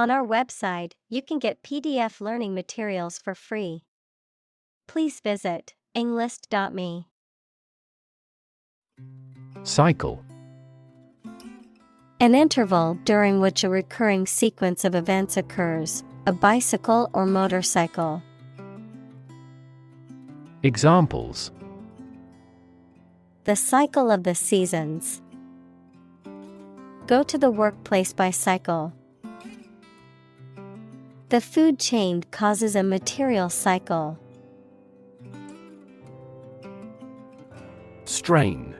On our website, you can get PDF learning materials for free. Please visit englist.me. Cycle. An interval during which a recurring sequence of events occurs, a bicycle or motorcycle. Examples: The cycle of the seasons. Go to the workplace by cycle. The food chain causes a material cycle. Strain.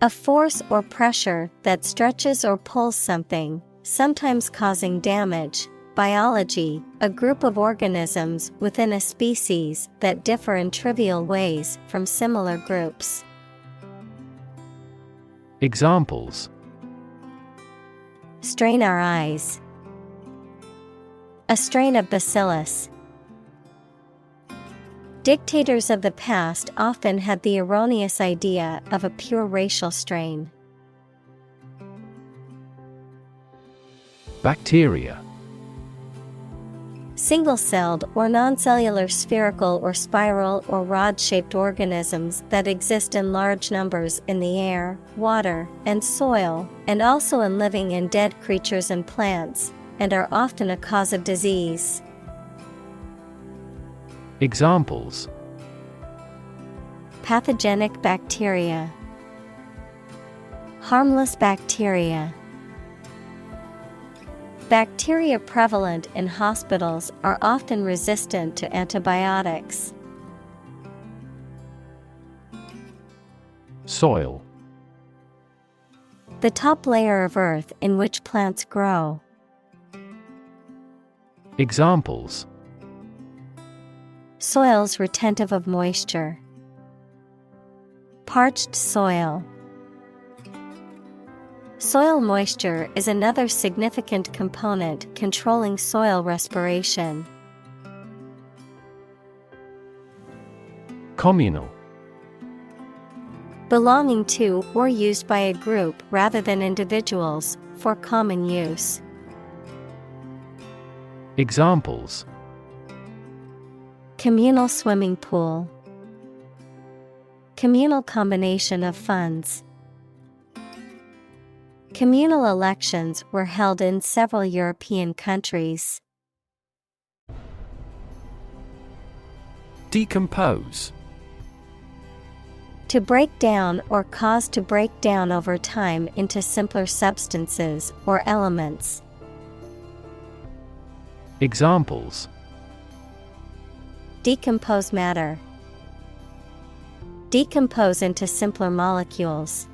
A force or pressure that stretches or pulls something, sometimes causing damage. Biology, a group of organisms within a species that differ in trivial ways from similar groups. Examples: Strain our eyes. A strain of bacillus. Dictators of the past often had the erroneous idea of a pure racial strain. Bacteria. Single-celled or non-cellular spherical or spiral or rod-shaped organisms that exist in large numbers in the air, water, and soil, and also in living and dead creatures and plants, and are often a cause of disease. Examples: Pathogenic bacteria. Harmless bacteria. Bacteria prevalent in hospitals are often resistant to antibiotics. Soil. The top layer of earth in which plants grow. Examples: Soils retentive of moisture. Parched soil. Soil moisture is another significant component controlling soil respiration. Communal. Belonging to or used by a group rather than individuals, for common use. Examples: Communal swimming pool. Communal combination of funds. Communal elections were held in several European countries. Decompose. To break down or cause to break down over time into simpler substances or elements. Examples: Decompose matter. Decompose into simpler molecules.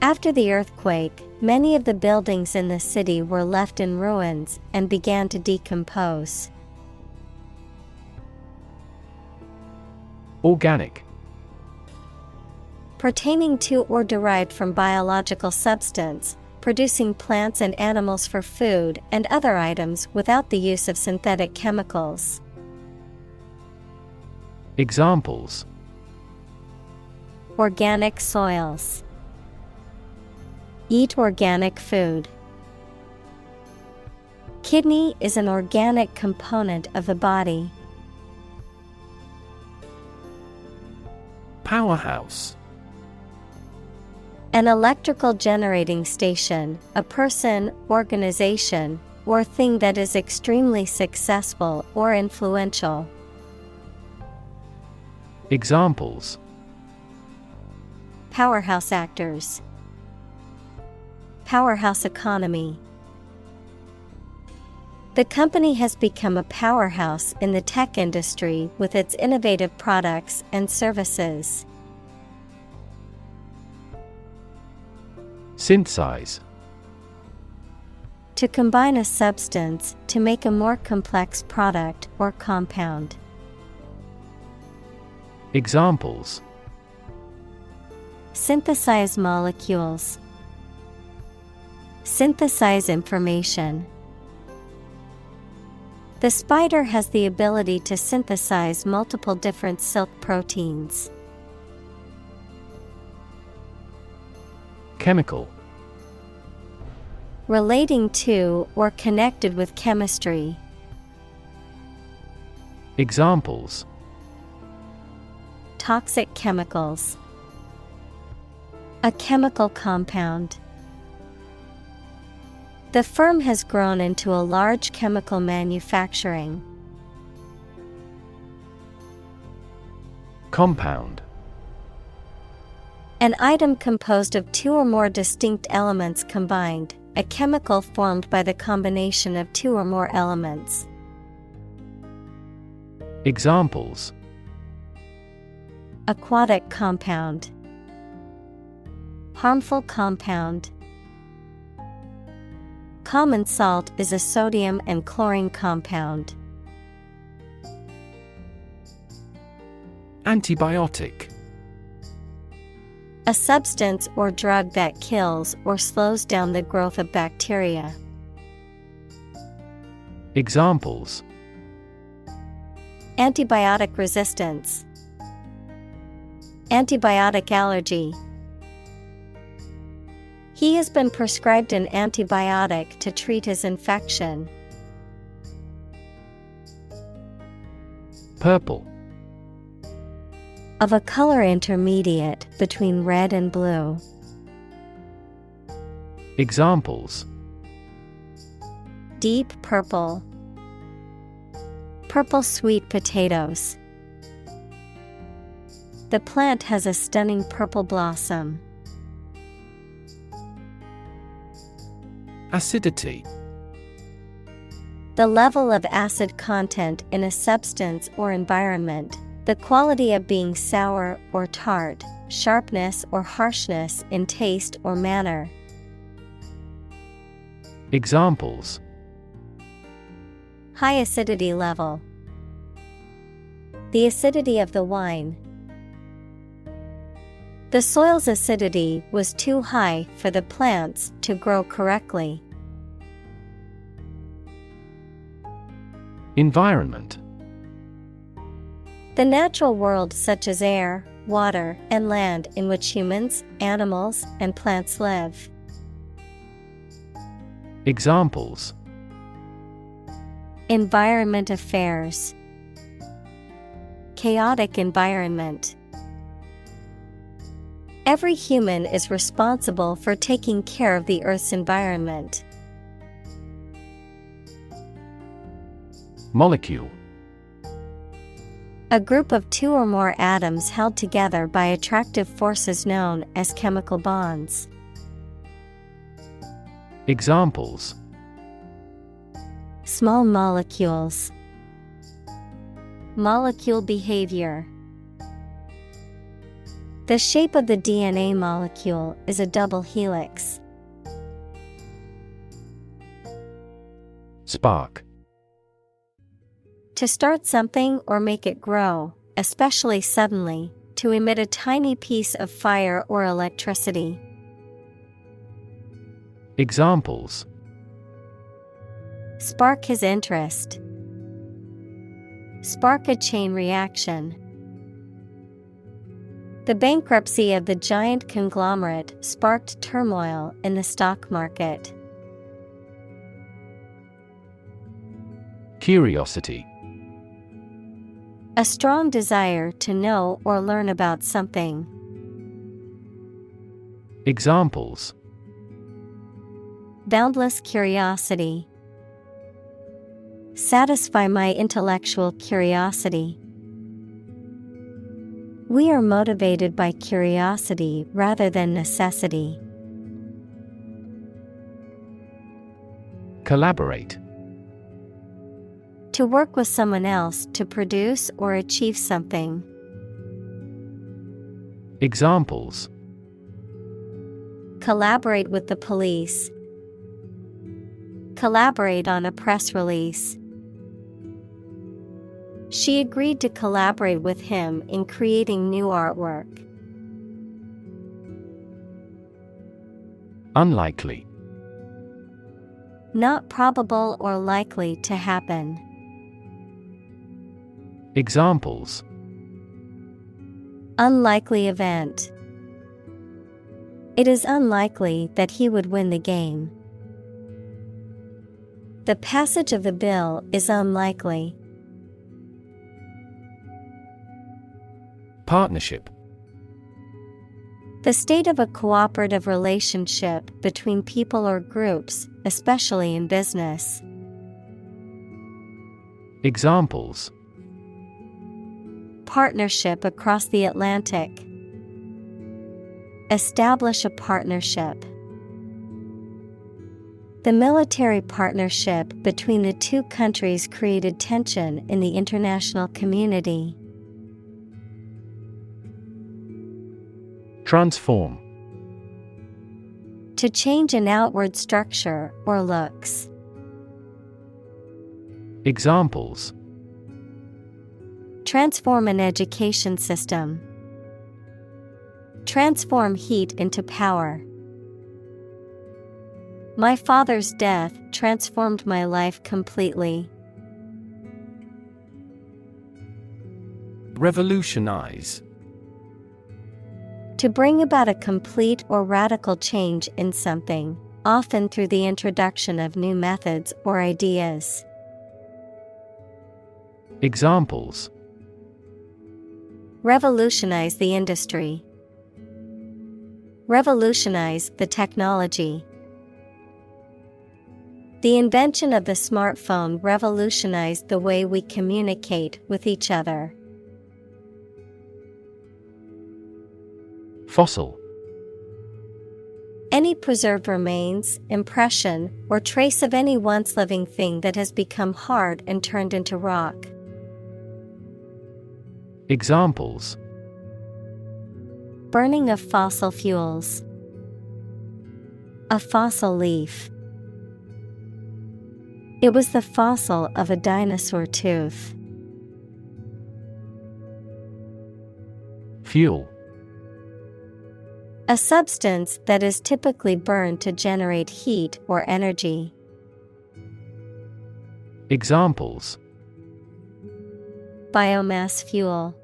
After the earthquake, many of the buildings in the city were left in ruins and began to decompose. Organic. Pertaining to or derived from biological substance, producing plants and animals for food and other items without the use of synthetic chemicals. Examples: Organic soils. Eat organic food. Kidney is an organic component of the body. Powerhouse. An electrical generating station, a person, organization, or thing that is extremely successful or influential. Examples: Powerhouse actors. Powerhouse economy. The company has become a powerhouse in the tech industry with its innovative products and services. Synthesize. To combine a substance to make a more complex product or compound. Examples: Synthesize molecules. Synthesize information. The spider has the ability to synthesize multiple different silk proteins. Chemical. Relating to or connected with chemistry. Examples: Toxic chemicals. A chemical compound. The firm has grown into a large chemical manufacturing. Compound. An item composed of two or more distinct elements combined, a chemical formed by the combination of two or more elements. Examples: Aquatic compound. Harmful compound. Common salt is a sodium and chlorine compound. Antibiotic. A substance or drug that kills or slows down the growth of bacteria. Examples: Antibiotic resistance. Antibiotic allergy. He has been prescribed an antibiotic to treat his infection. Purple. Of a color intermediate between red and blue. Examples: Deep purple. Purple sweet potatoes. The plant has a stunning purple blossom. Acidity. The level of acid content in a substance or environment, the quality of being sour or tart, sharpness or harshness in taste or manner. Examples: High acidity level. The acidity of the wine. The soil's acidity was too high for the plants to grow correctly. Environment. The natural world such as air, water, and land in which humans, animals, and plants live. Examples: Environment affairs. Chaotic environment. Every human is responsible for taking care of the Earth's environment. Molecule. A group of two or more atoms held together by attractive forces known as chemical bonds. Examples: Small molecules. Molecule behavior. The shape of the DNA molecule is a double helix. Spark. To start something or make it grow, especially suddenly, to emit a tiny piece of fire or electricity. Examples: Spark his interest. Spark a chain reaction. The bankruptcy of the giant conglomerate sparked turmoil in the stock market. Curiosity. A strong desire to know or learn about something. Examples: Boundless curiosity. Satisfy my intellectual curiosity. We are motivated by curiosity rather than necessity. Collaborate. To work with someone else to produce or achieve something. Examples: Collaborate with the police. Collaborate on a press release. She agreed to collaborate with him in creating new artwork. Unlikely. Not probable or likely to happen. Examples: Unlikely event. It is unlikely that he would win the game. The passage of the bill is unlikely. Partnership. The state of a cooperative relationship between people or groups, especially in business. Examples: Partnership across the Atlantic. Establish a partnership. The military partnership between the two countries created tension in the international community. Transform. To change an outward structure or looks. Examples: Transform an education system. Transform heat into power. My father's death transformed my life completely. Revolutionize. To bring about a complete or radical change in something, often through the introduction of new methods or ideas. Examples: Revolutionize the industry. Revolutionize the technology. The invention of the smartphone revolutionized the way we communicate with each other. Fossil. Any preserved remains, impression, or trace of any once living thing that has become hard and turned into rock. Examples: Burning of fossil fuels. A fossil leaf. It was the fossil of a dinosaur tooth. Fuel. A substance that is typically burned to generate heat or energy. Examples: Biomass fuel.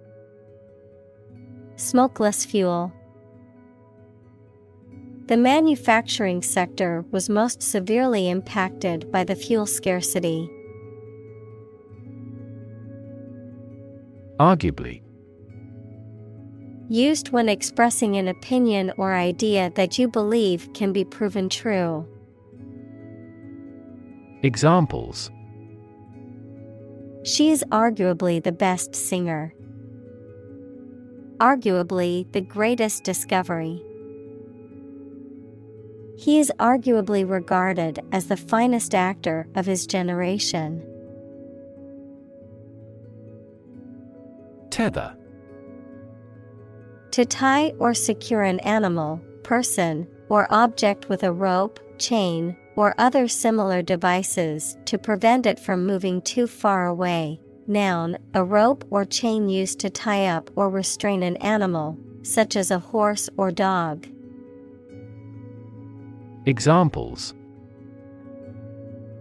Smokeless fuel. The manufacturing sector was most severely impacted by the fuel scarcity. Arguably. Used when expressing an opinion or idea that you believe can be proven true. Examples: She is arguably the best singer. Arguably the greatest discovery. He is arguably regarded as the finest actor of his generation. Tether. To tie or secure an animal, person, or object with a rope, chain, or other similar devices to prevent it from moving too far away. Noun, a rope or chain used to tie up or restrain an animal, such as a horse or dog. Examples: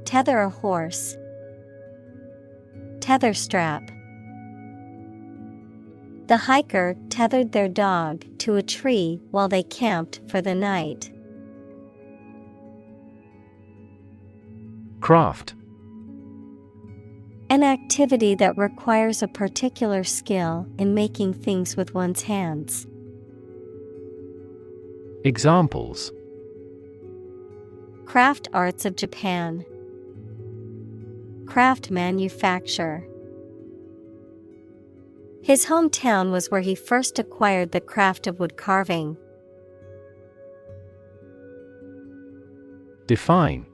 Tether a horse. Tether strap. The hiker tethered their dog to a tree while they camped for the night. Craft. An activity that requires a particular skill in making things with one's hands. Examples: Craft arts of Japan. Craft manufacture. His hometown was where he first acquired the craft of wood carving. Define.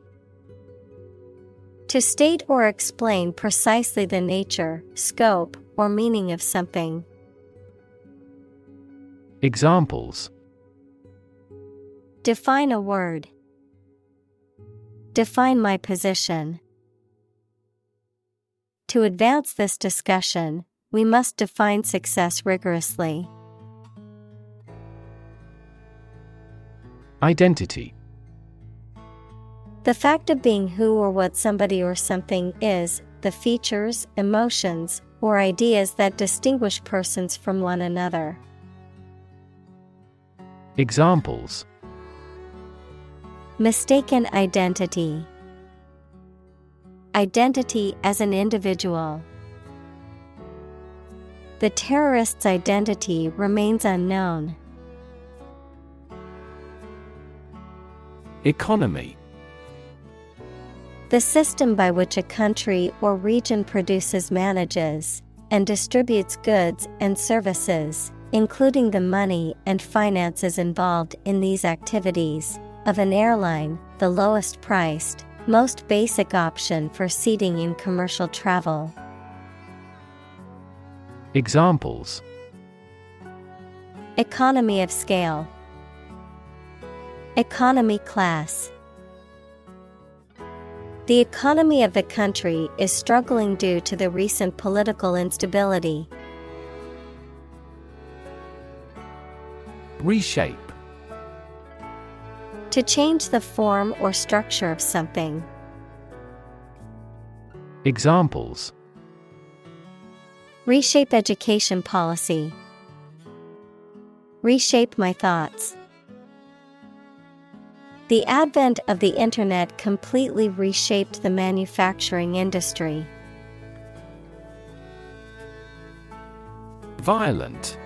To state or explain precisely the nature, scope, or meaning of something. Examples: Define a word. Define my position. To advance this discussion, we must define success rigorously. Identity. The fact of being who or what somebody or something is, the features, emotions, or ideas that distinguish persons from one another. Examples: Mistaken identity. Identity as an individual. The terrorist's identity remains unknown. Economy. The system by which a country or region produces, manages, and distributes goods and services, including the money and finances involved in these activities, of an airline, the lowest priced, most basic option for seating in commercial travel. Examples: Economy of scale. Economy class. The economy of the country is struggling due to the recent political instability. Reshape. To change the form or structure of something. Examples: Reshape education policy. Reshape my thoughts. The advent of the internet completely reshaped the manufacturing industry. Violent.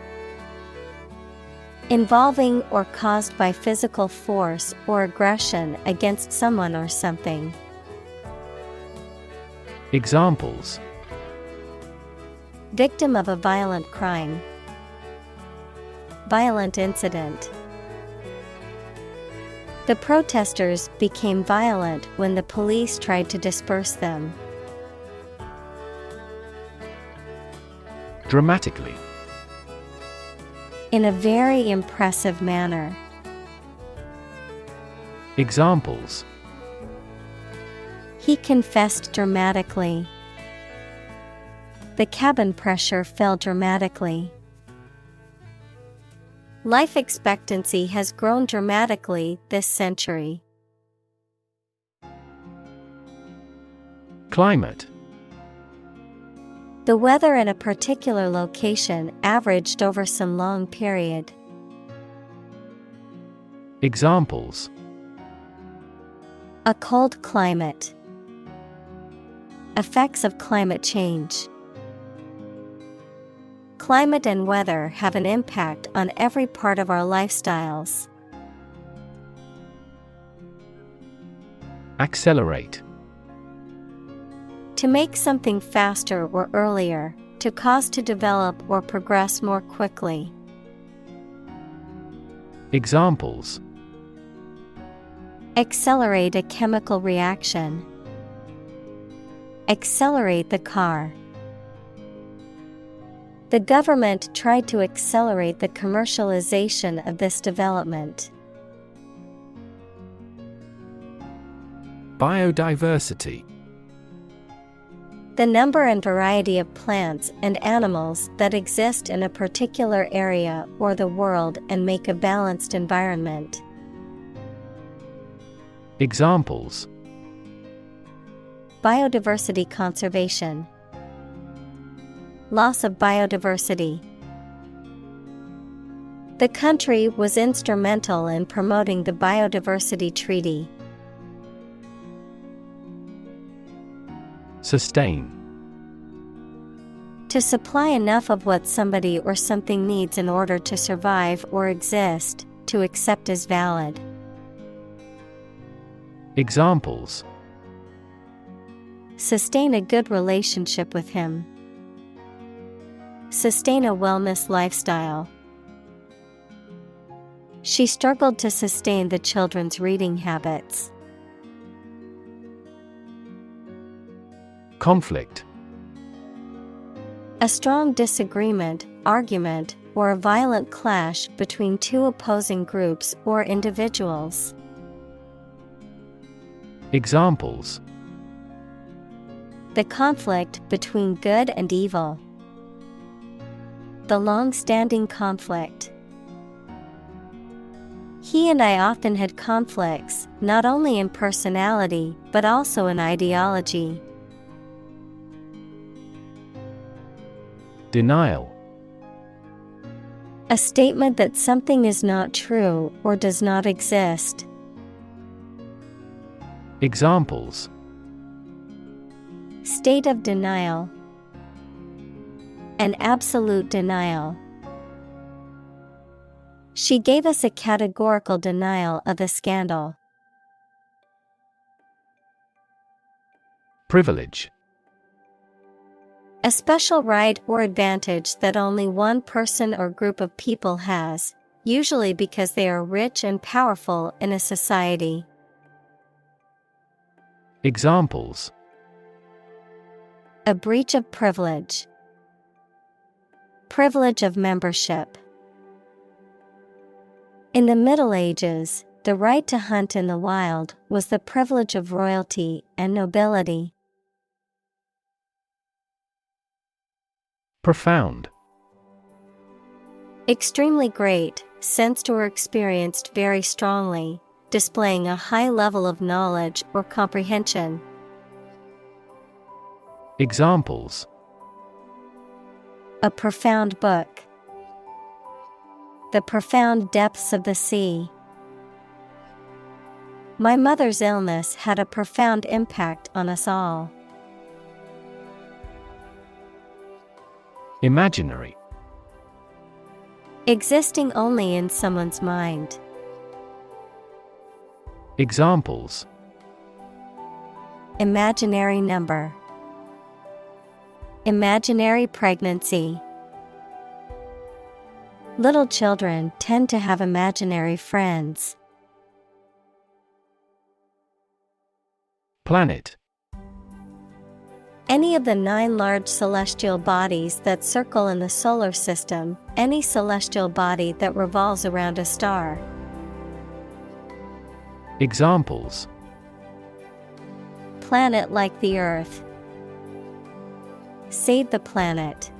Involving or caused by physical force or aggression against someone or something. Examples: Victim of a violent crime. Violent incident. The protesters became violent when the police tried to disperse them. Dramatically. In a very impressive manner. Examples: He confessed dramatically. The cabin pressure fell dramatically. Life expectancy has grown dramatically this century. Climate. The weather in a particular location averaged over some long period. Examples: A cold climate. Effects of climate change. Climate and weather have an impact on every part of our lifestyles. Accelerate. To make something faster or earlier, to cause to develop or progress more quickly. Examples: Accelerate a chemical reaction. Accelerate the car. The government tried to accelerate the commercialization of this development. Biodiversity. The number and variety of plants and animals that exist in a particular area or the world and make a balanced environment. Examples: Biodiversity conservation. Loss of biodiversity. The country was instrumental in promoting the Biodiversity Treaty. Sustain. To supply enough of what somebody or something needs in order to survive or exist, to accept as valid. Examples: Sustain a good relationship with him. Sustain a wellness lifestyle. She struggled to sustain the children's reading habits. Conflict. A strong disagreement, argument, or a violent clash between two opposing groups or individuals. Examples: The conflict between good and evil. The long-standing conflict. He and I often had conflicts, not only in personality, but also in ideology. Denial. A statement that something is not true or does not exist. Examples: state of denial. An absolute denial. She gave us a categorical denial of the scandal. Privilege. A special right or advantage that only one person or group of people has, usually because they are rich and powerful in a society. Examples: A breach of privilege. Privilege of membership. In the Middle Ages, the right to hunt in the wild was the privilege of royalty and nobility. Profound. Extremely great, sensed or experienced very strongly, displaying a high level of knowledge or comprehension. Examples: A profound book. The profound depths of the sea. My mother's illness had a profound impact on us all. Imaginary. Existing only in someone's mind. Examples: Imaginary number. Imaginary pregnancy. Little children tend to have imaginary friends. Planet. Any of the 9 large celestial bodies that circle in the solar system, any celestial body that revolves around a star. Examples: Planet like the Earth. Save the planet.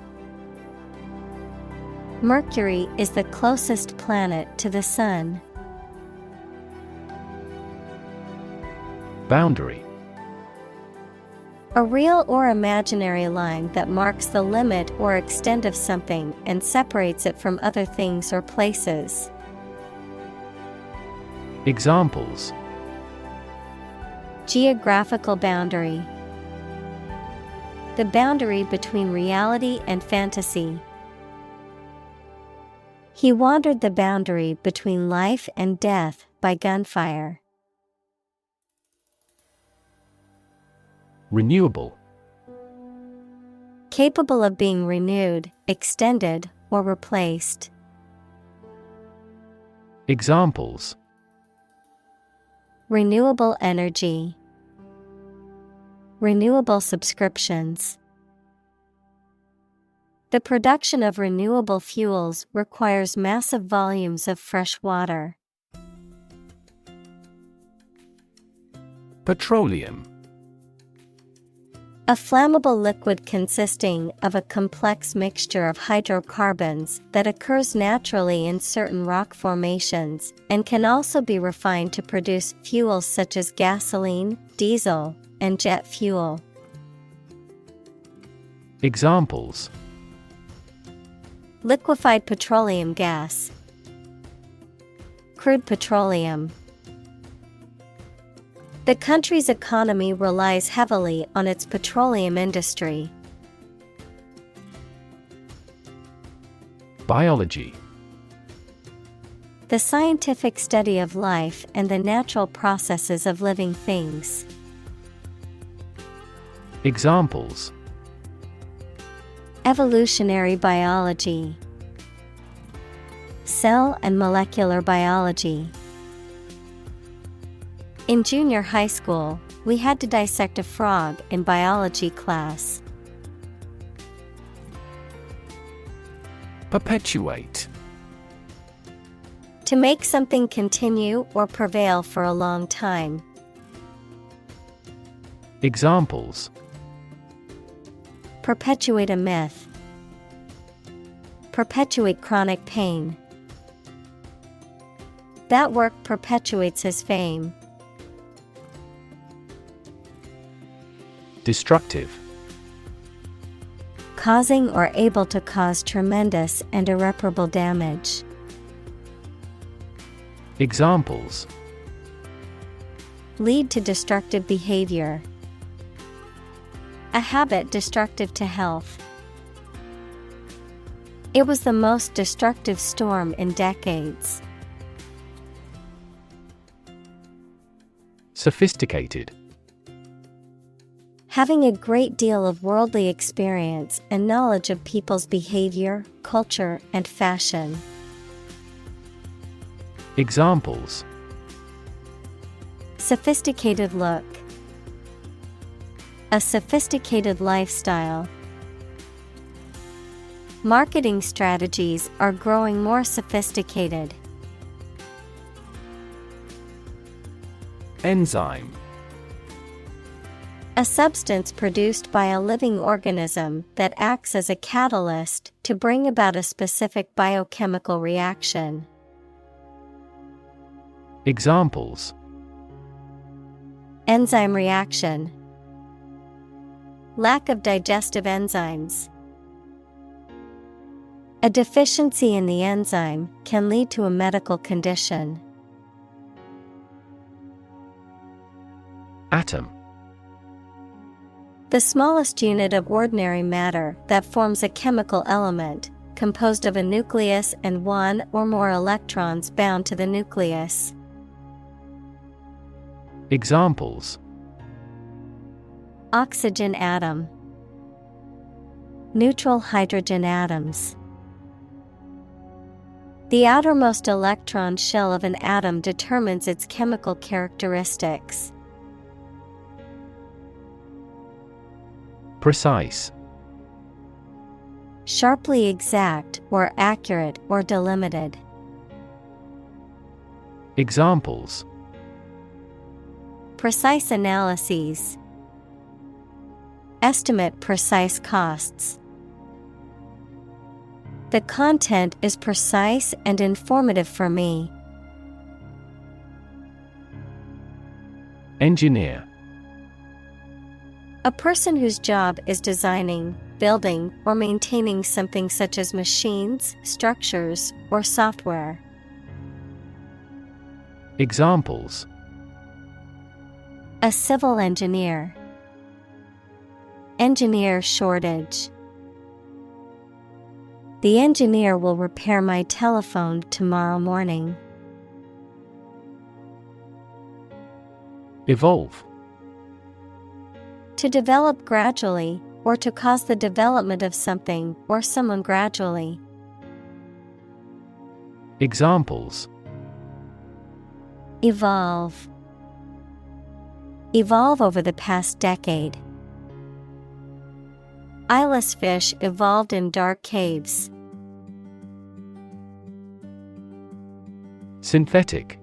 Mercury is the closest planet to the Sun. Boundary. A real or imaginary line that marks the limit or extent of something and separates it from other things or places. Examples: Geographical boundary. The boundary between reality and fantasy. He wandered the boundary between life and death by gunfire. Renewable. Capable of being renewed, extended, or replaced. Examples: Renewable energy. Renewable subscriptions. The production of renewable fuels requires massive volumes of fresh water. Petroleum. A flammable liquid consisting of a complex mixture of hydrocarbons that occurs naturally in certain rock formations and can also be refined to produce fuels such as gasoline, diesel, and jet fuel. Examples: Liquefied petroleum gas. Crude petroleum. The country's economy relies heavily on its petroleum industry. Biology. The scientific study of life and the natural processes of living things. Examples: Evolutionary biology. Cell and molecular biology. In junior high school, we had to dissect a frog in biology class. Perpetuate. To make something continue or prevail for a long time. Examples: Perpetuate a myth. Perpetuate chronic pain. That work perpetuates his fame. Destructive. Causing or able to cause tremendous and irreparable damage. Examples: Lead to destructive behavior. A habit destructive to health. It was the most destructive storm in decades. Sophisticated. Having a great deal of worldly experience and knowledge of people's behavior, culture, and fashion. Examples: sophisticated look, a sophisticated lifestyle. Marketing strategies are growing more sophisticated. Enzyme. A substance produced by a living organism that acts as a catalyst to bring about a specific biochemical reaction. Examples: enzyme reaction, lack of digestive enzymes. A deficiency in the enzyme can lead to a medical condition. Atom. The smallest unit of ordinary matter that forms a chemical element, composed of a nucleus and one or more electrons bound to the nucleus. Examples: oxygen atom, neutral hydrogen atoms. The outermost electron shell of an atom determines its chemical characteristics. Precise. Sharply exact or accurate or delimited. Examples: precise analyses, estimate precise costs. The content is precise and informative for me. Engineer. A person whose job is designing, building, or maintaining something such as machines, structures, or software. Examples: a civil engineer, engineer shortage. The engineer will repair my telephone tomorrow morning. Evolve. To develop gradually, or to cause the development of something or someone gradually. Examples: evolve. Evolve over the past decade. Eyeless fish evolved in dark caves. Synthetic.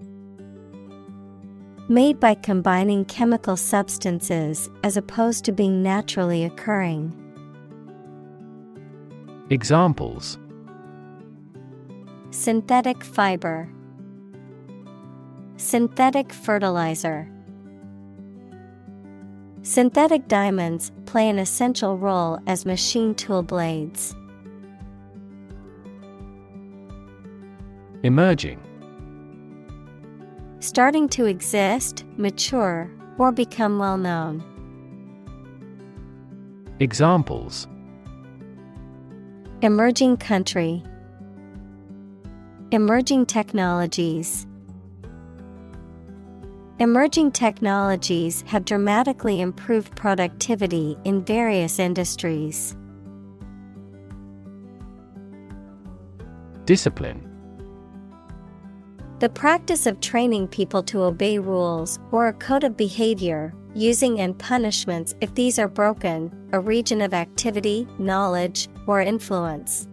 Made by combining chemical substances as opposed to being naturally occurring. Examples: synthetic fiber, synthetic fertilizer. Synthetic diamonds play an essential role as machine tool blades. Emerging. Starting to exist, mature, or become well known. Examples: emerging country, emerging technologies. Emerging technologies have dramatically improved productivity in various industries. Discipline. The practice of training people to obey rules or a code of behavior, using and punishments if these are broken, a region of activity, knowledge, or influence.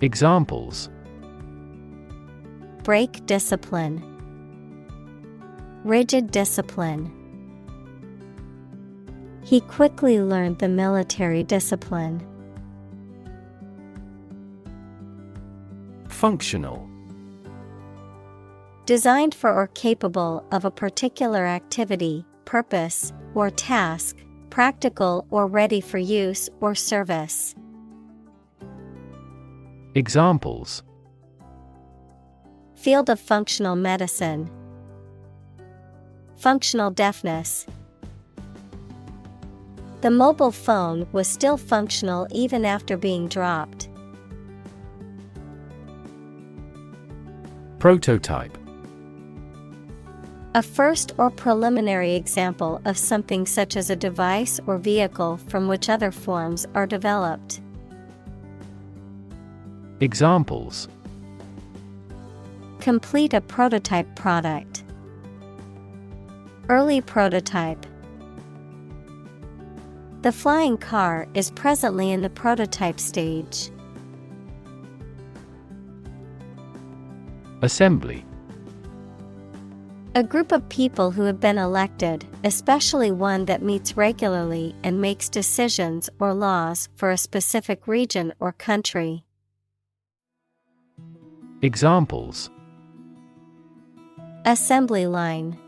Examples: break discipline, rigid discipline. He quickly learned the military discipline. Functional. Designed for or capable of a particular activity, purpose, or task, practical or ready for use or service. Examples: field of functional medicine, functional deafness. The mobile phone was still functional even after being dropped. Prototype. A first or preliminary example of something such as a device or vehicle from which other forms are developed. Examples: Complete a prototype product. Early prototype. The flying car is presently in the prototype stage. Assembly. A group of people who have been elected, especially one that meets regularly and makes decisions or laws for a specific region or country. Examples: Assembly line.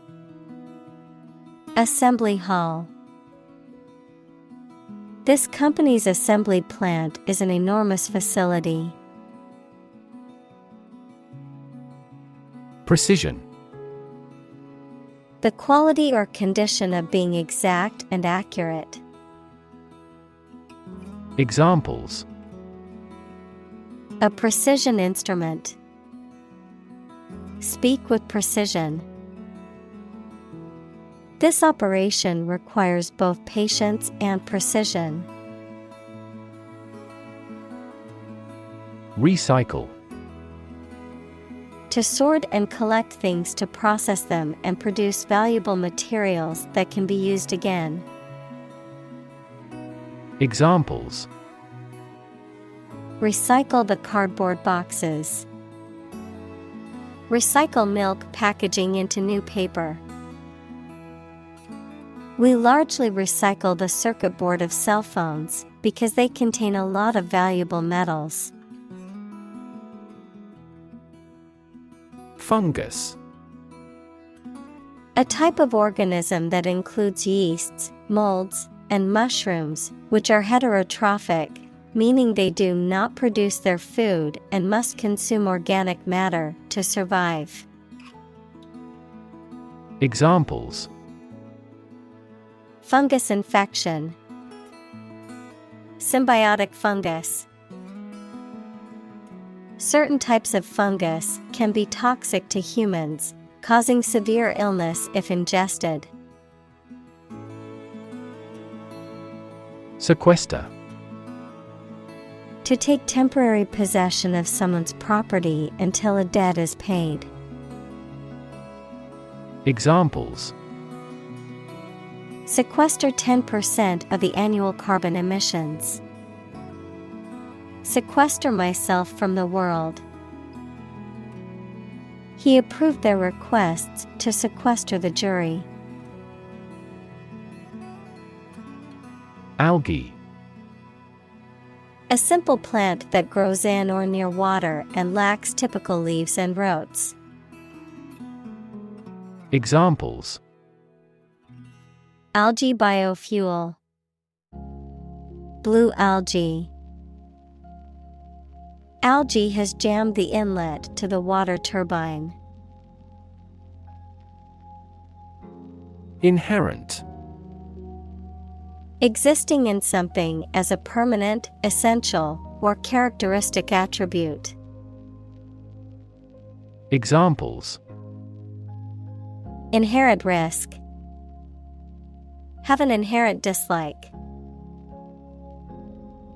Assembly hall. This company's assembly plant is an enormous facility. Precision. The quality or condition of being exact and accurate. Examples: A precision instrument. Speak with precision. This operation requires both patience and precision. Recycle. To sort and collect things to process them and produce valuable materials that can be used again. Examples: Recycle the cardboard boxes. Recycle milk packaging into new paper. We largely recycle the circuit board of cell phones because they contain a lot of valuable metals. Fungus. A type of organism that includes yeasts, molds, and mushrooms, which are heterotrophic, meaning they do not produce their food and must consume organic matter to survive. Examples: Fungus infection. Symbiotic fungus. Certain types of fungus can be toxic to humans, causing severe illness if ingested. Sequester. To take temporary possession of someone's property until a debt is paid. Examples: Sequester 10% of the annual carbon emissions. Sequester myself from the world. He approved their requests to sequester the jury. Algae. A simple plant that grows in or near water and lacks typical leaves and roots. Examples: Algae biofuel. Blue algae. Algae has jammed the inlet to the water turbine. Inherent. Existing in something as a permanent, essential, or characteristic attribute. Examples: Inherent risk. Have an inherent dislike.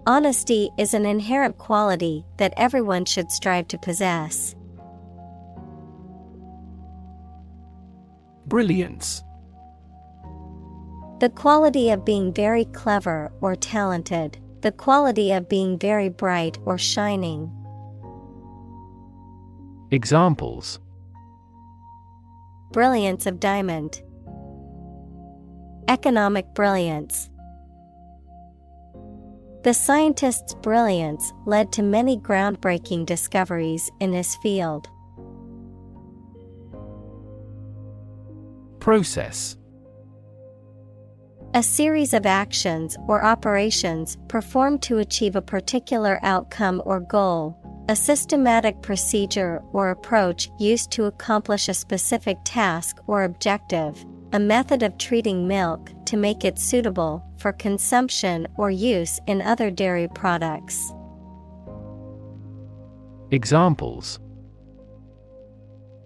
Honesty is an inherent quality that everyone should strive to possess. Brilliance. The quality of being very clever or talented, the quality of being very bright or shining. Examples: Brilliance of diamond. Economic brilliance. The scientist's brilliance led to many groundbreaking discoveries in his field. Process. A series of actions or operations performed to achieve a particular outcome or goal, a systematic procedure or approach used to accomplish a specific task or objective, a method of treating milk to make it suitable for consumption or use in other dairy products. Examples: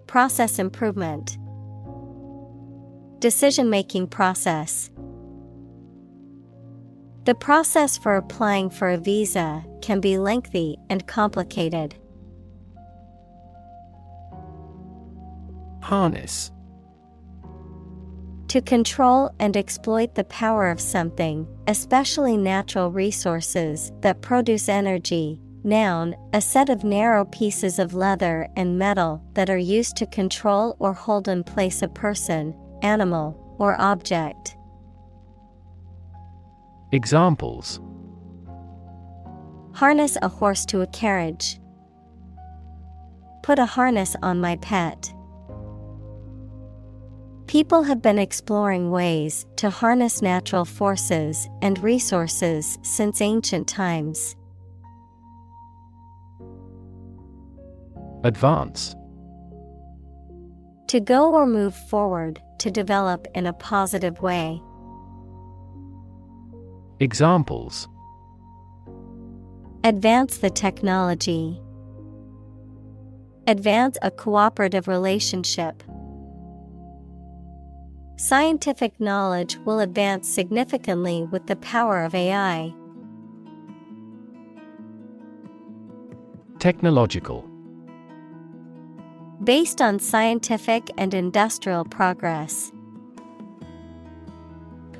Process improvement. Decision-making process. The process for applying for a visa can be lengthy and complicated. Harness. To control and exploit the power of something, especially natural resources that produce energy. Noun, a set of narrow pieces of leather and metal that are used to control or hold in place a person, animal, or object. Examples: Harness a horse to a carriage. Put a harness on my pet. People have been exploring ways to harness natural forces and resources since ancient times. Advance. To go or move forward, to develop in a positive way. Examples: Advance the technology. Advance a cooperative relationship. Scientific knowledge will advance significantly with the power of AI. Technological. Based on scientific and industrial progress.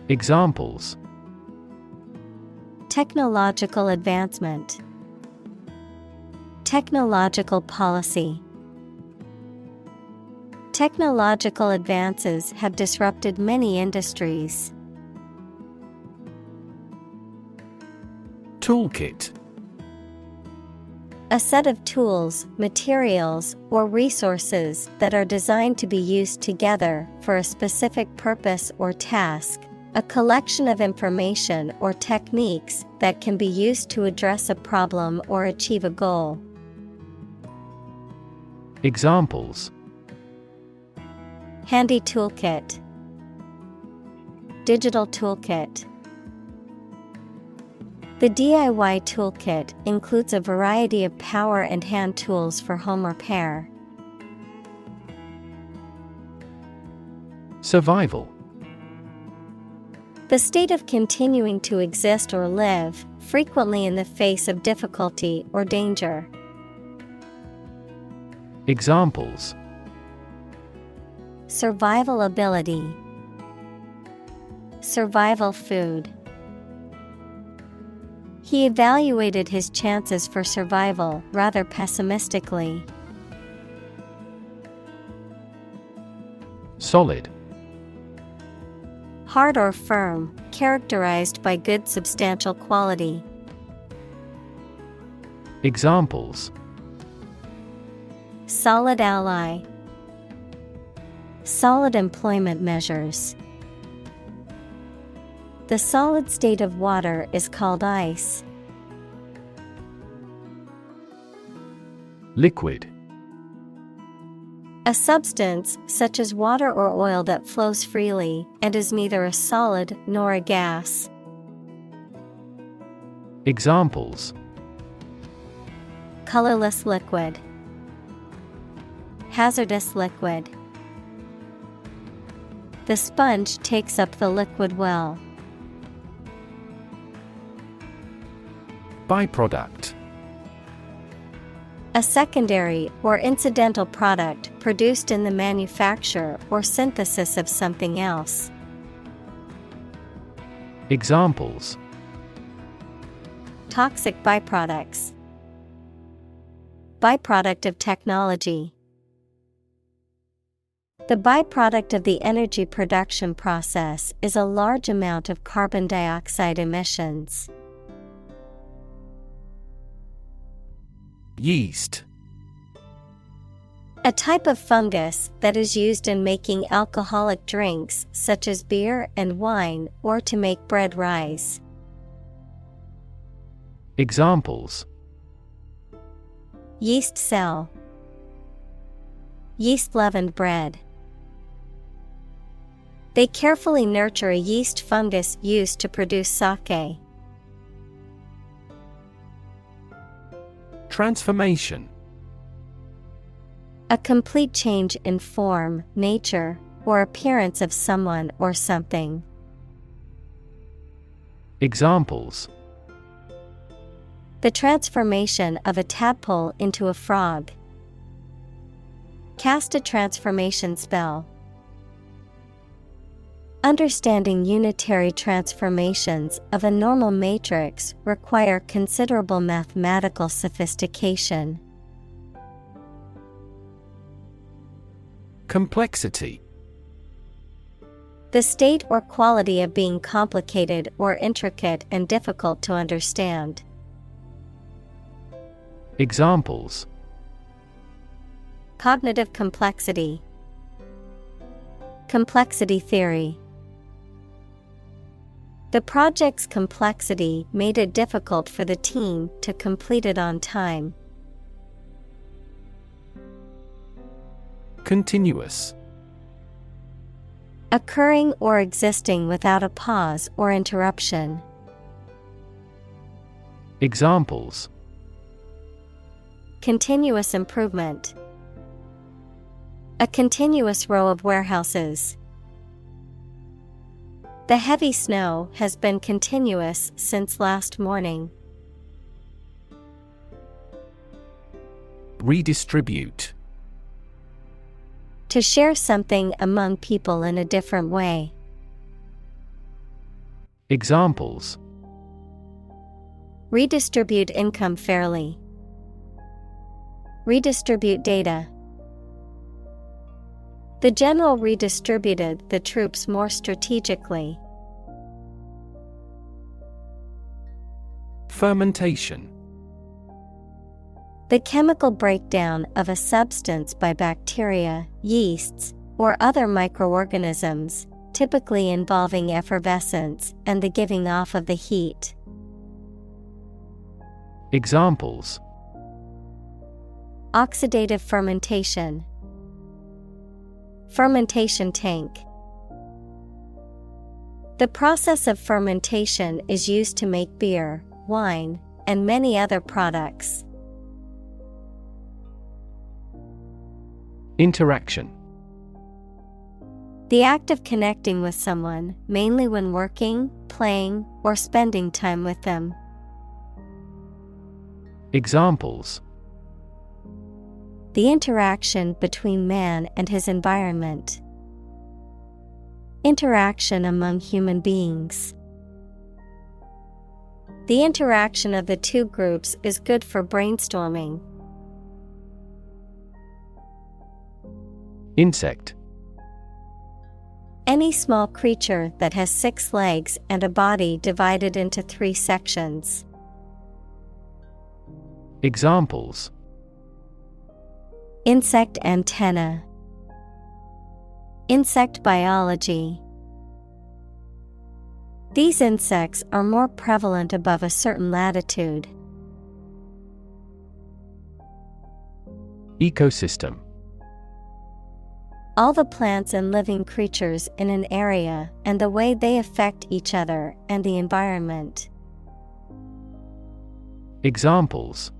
Examples: Technological advancement. Technological policy. Technological advances have disrupted many industries. Toolkit. A set of tools, materials, or resources that are designed to be used together for a specific purpose or task. A collection of information or techniques that can be used to address a problem or achieve a goal. Examples: Handy toolkit. Digital toolkit. The DIY toolkit includes a variety of power and hand tools for home repair. Survival. The state of continuing to exist or live, frequently in the face of difficulty or danger. Examples: Survival ability. Survival food. He evaluated his chances for survival rather pessimistically. Solid. Hard or firm, characterized by good substantial quality. Examples: Solid ally. Solid employment measures. The solid state of water is called ice. Liquid. A substance, such as water or oil that flows freely, and is neither a solid nor a gas. Examples: Colorless liquid. Hazardous liquid. The sponge takes up the liquid well. Byproduct. A secondary or incidental product produced in the manufacture or synthesis of something else. Examples: Toxic byproducts. Byproduct of technology. The byproduct of the energy production process is a large amount of carbon dioxide emissions. Yeast. A type of fungus that is used in making alcoholic drinks such as beer and wine or to make bread rise. Examples: Yeast cell. Yeast leavened bread. They carefully nurture a yeast fungus used to produce sake. Transformation. A complete change in form, nature, or appearance of someone or something. Examples: The transformation of a tadpole into a frog. Cast a transformation spell. Understanding unitary transformations of a normal matrix require considerable mathematical sophistication. Complexity. The state or quality of being complicated or intricate and difficult to understand. Examples: Cognitive complexity. Complexity theory. The project's complexity made it difficult for the team to complete it on time. Continuous. Occurring or existing without a pause or interruption. Examples: Continuous improvement. A continuous row of warehouses. The heavy snow has been continuous since last morning. Redistribute. To share something among people in a different way. Examples: Redistribute income fairly. Redistribute data. The general redistributed the troops more strategically. Fermentation. The chemical breakdown of a substance by bacteria, yeasts, or other microorganisms, typically involving effervescence and the giving off of the heat. Examples: Oxidative fermentation. Fermentation tank. The process of fermentation is used to make beer, wine, and many other products. Interaction. The act of connecting with someone, mainly when working, playing, or spending time with them. Examples: The interaction between man and his environment. Interaction among human beings. The interaction of the two groups is good for brainstorming. Insect. Any small creature that has 6 legs and a body divided into 3 sections. Examples: Insect antenna. Insect biology. These insects are more prevalent above a certain latitude. Ecosystem. All the plants and living creatures in an area and the way they affect each other and the environment. Examples: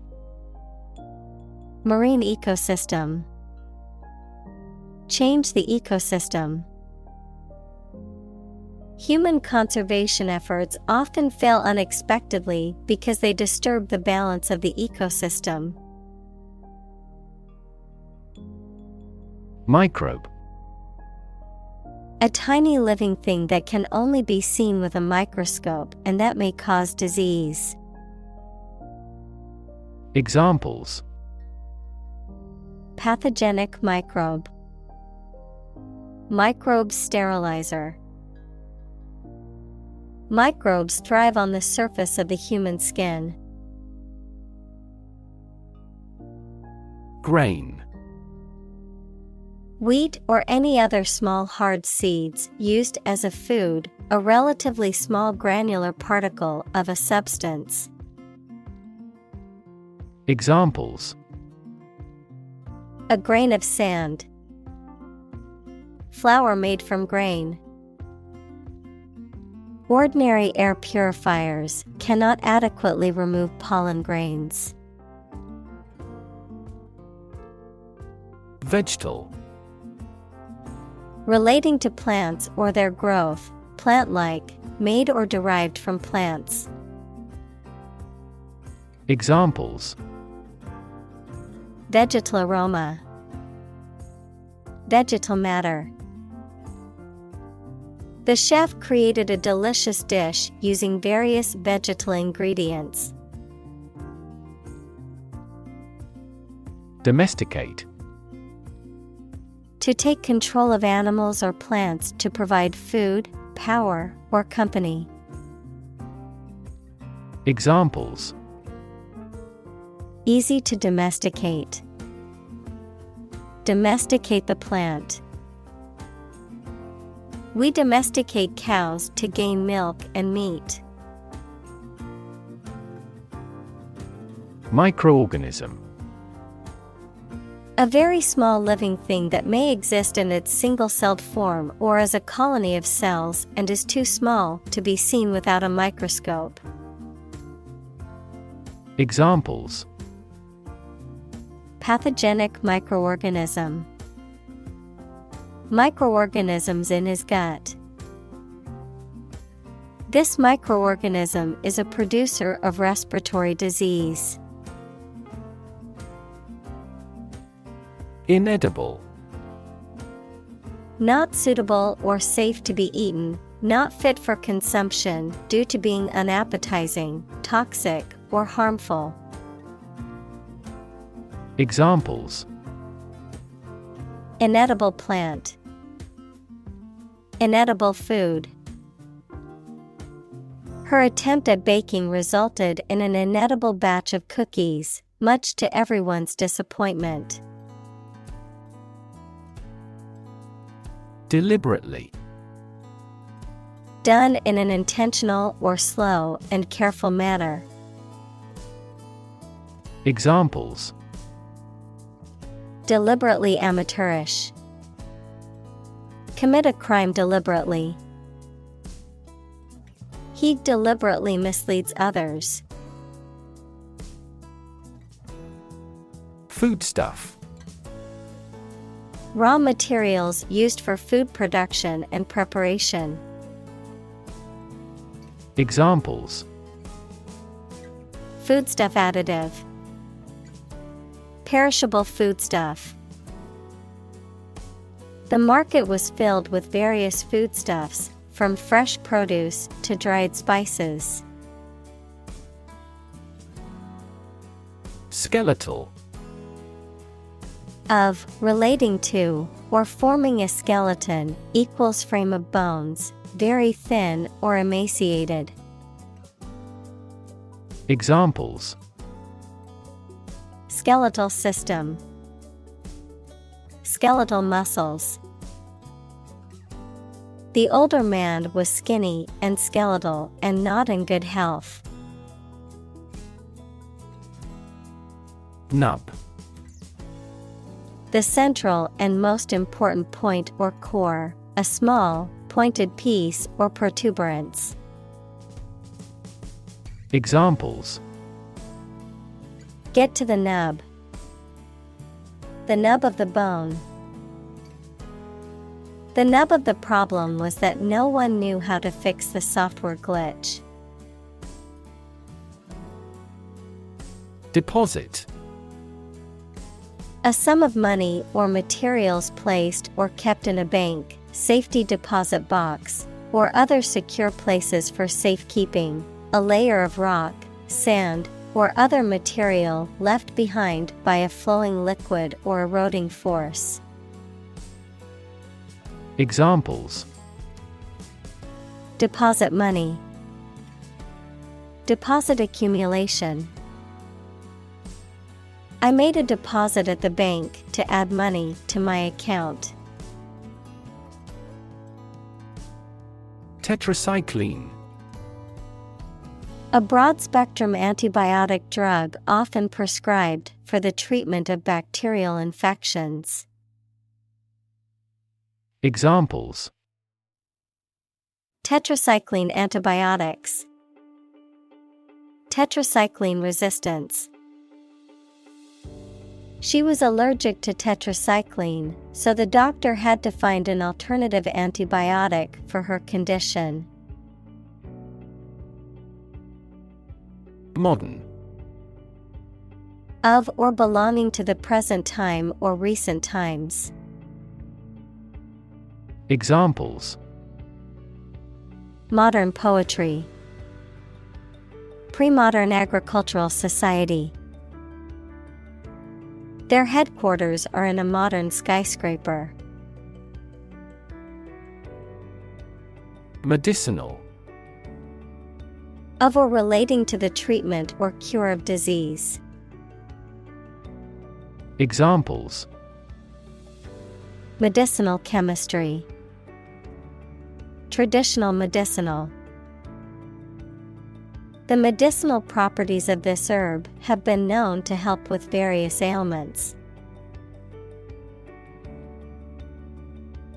Marine ecosystem. Change the ecosystem. Human conservation efforts often fail unexpectedly because they disturb the balance of the ecosystem. Microbe. A tiny living thing that can only be seen with a microscope and that may cause disease. Examples: Pathogenic microbe. Microbe sterilizer. Microbes thrive on the surface of the human skin. Grain. Wheat or any other small hard seeds used as a food, a relatively small granular particle of a substance. Examples: A grain of sand. Flour made from grain. Ordinary air purifiers cannot adequately remove pollen grains. Vegetal. Relating to plants or their growth, plant-like, made or derived from plants. Examples: Vegetal aroma, vegetal matter. The chef created a delicious dish using various vegetal ingredients. Domesticate. To take control of animals or plants to provide food, power, or company. Examples: Easy to domesticate. Domesticate the plant. We domesticate cows to gain milk and meat. Microorganism. A very small living thing that may exist in its single-celled form or as a colony of cells and is too small to be seen without a microscope. Examples: Pathogenic microorganism. Microorganisms in his gut. This microorganism is a producer of respiratory disease. Inedible. Not suitable or safe to be eaten, not fit for consumption due to being unappetizing, toxic, or harmful. Examples: Inedible plant. Inedible food. Her attempt at baking resulted in an inedible batch of cookies, much to everyone's disappointment. Deliberately. Done in an intentional or slow and careful manner. Examples: Deliberately amateurish. Commit a crime deliberately. He deliberately misleads others. Foodstuff. Raw materials used for food production and preparation. Examples: Foodstuff additive. Perishable foodstuff. The market was filled with various foodstuffs, from fresh produce to dried spices. Skeletal. Of, relating to, or forming a skeleton, equals frame of bones, very thin or emaciated. Examples: Skeletal system. Skeletal muscles. The older man was skinny and skeletal and not in good health. Nub. The central and most important point or core, a small, pointed piece or protuberance. Examples: Get to the nub. The nub of the bone. The nub of the problem was that no one knew how to fix the software glitch. Deposit. A sum of money or materials placed or kept in a bank, safety deposit box, or other secure places for safekeeping, a layer of rock, sand, or other material left behind by a flowing liquid or eroding force. Examples: Deposit money. Deposit accumulation. I made a deposit at the bank to add money to my account. Tetracycline. A broad-spectrum antibiotic drug often prescribed for the treatment of bacterial infections. Examples: Tetracycline antibiotics. Tetracycline resistance. She was allergic to tetracycline, so the doctor had to find an alternative antibiotic for her condition. Modern. Of or belonging to the present time or recent times. Examples: Modern poetry. Pre-modern agricultural society. Their headquarters are in a modern skyscraper. Medicinal. Of or relating to the treatment or cure of disease. Examples: Medicinal chemistry. Traditional medicinal. The medicinal properties of this herb have been known to help with various ailments.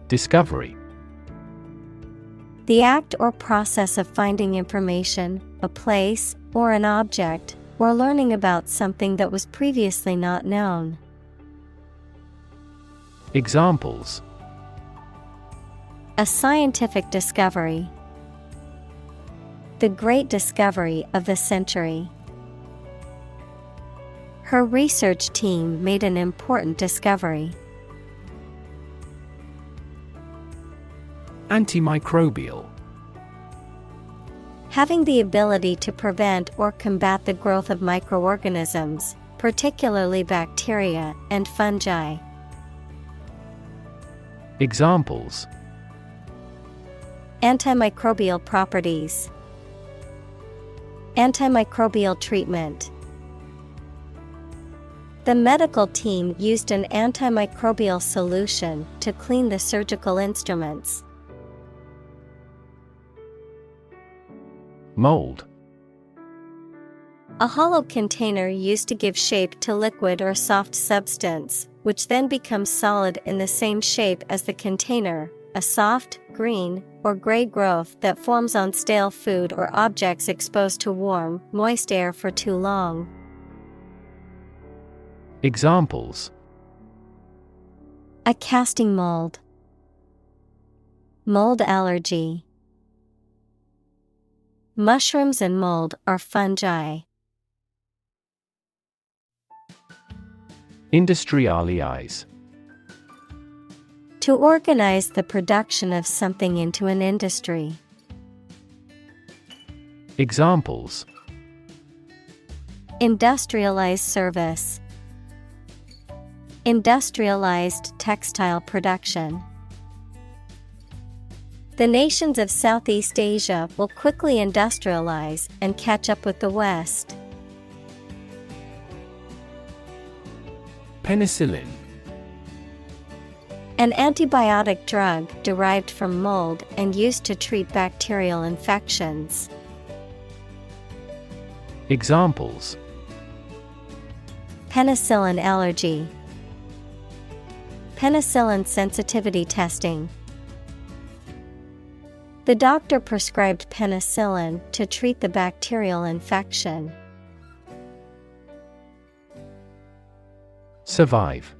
Discovery. The act or process of finding information, a place, or an object, or learning about something that was previously not known. Examples: A scientific discovery. The great discovery of the century. Her research team made an important discovery. Antimicrobial. Having the ability to prevent or combat the growth of microorganisms, particularly bacteria and fungi. Examples: Antimicrobial properties. Antimicrobial treatment. The medical team used an antimicrobial solution to clean the surgical instruments. Mold. A hollow container used to give shape to liquid or soft substance, which then becomes solid in the same shape as the container, a soft, green, or gray growth that forms on stale food or objects exposed to warm, moist air for too long. Examples: A casting mold. Mold allergy. Mushrooms and mold are fungi. Industrialize. To organize the production of something into an industry. Examples: Industrialized service. Industrialized textile production. The nations of Southeast Asia will quickly industrialize and catch up with the West. Penicillin. An antibiotic drug derived from mold and used to treat bacterial infections. Examples: Penicillin allergy. Penicillin sensitivity testing. The doctor prescribed penicillin to treat the bacterial infection. Survive.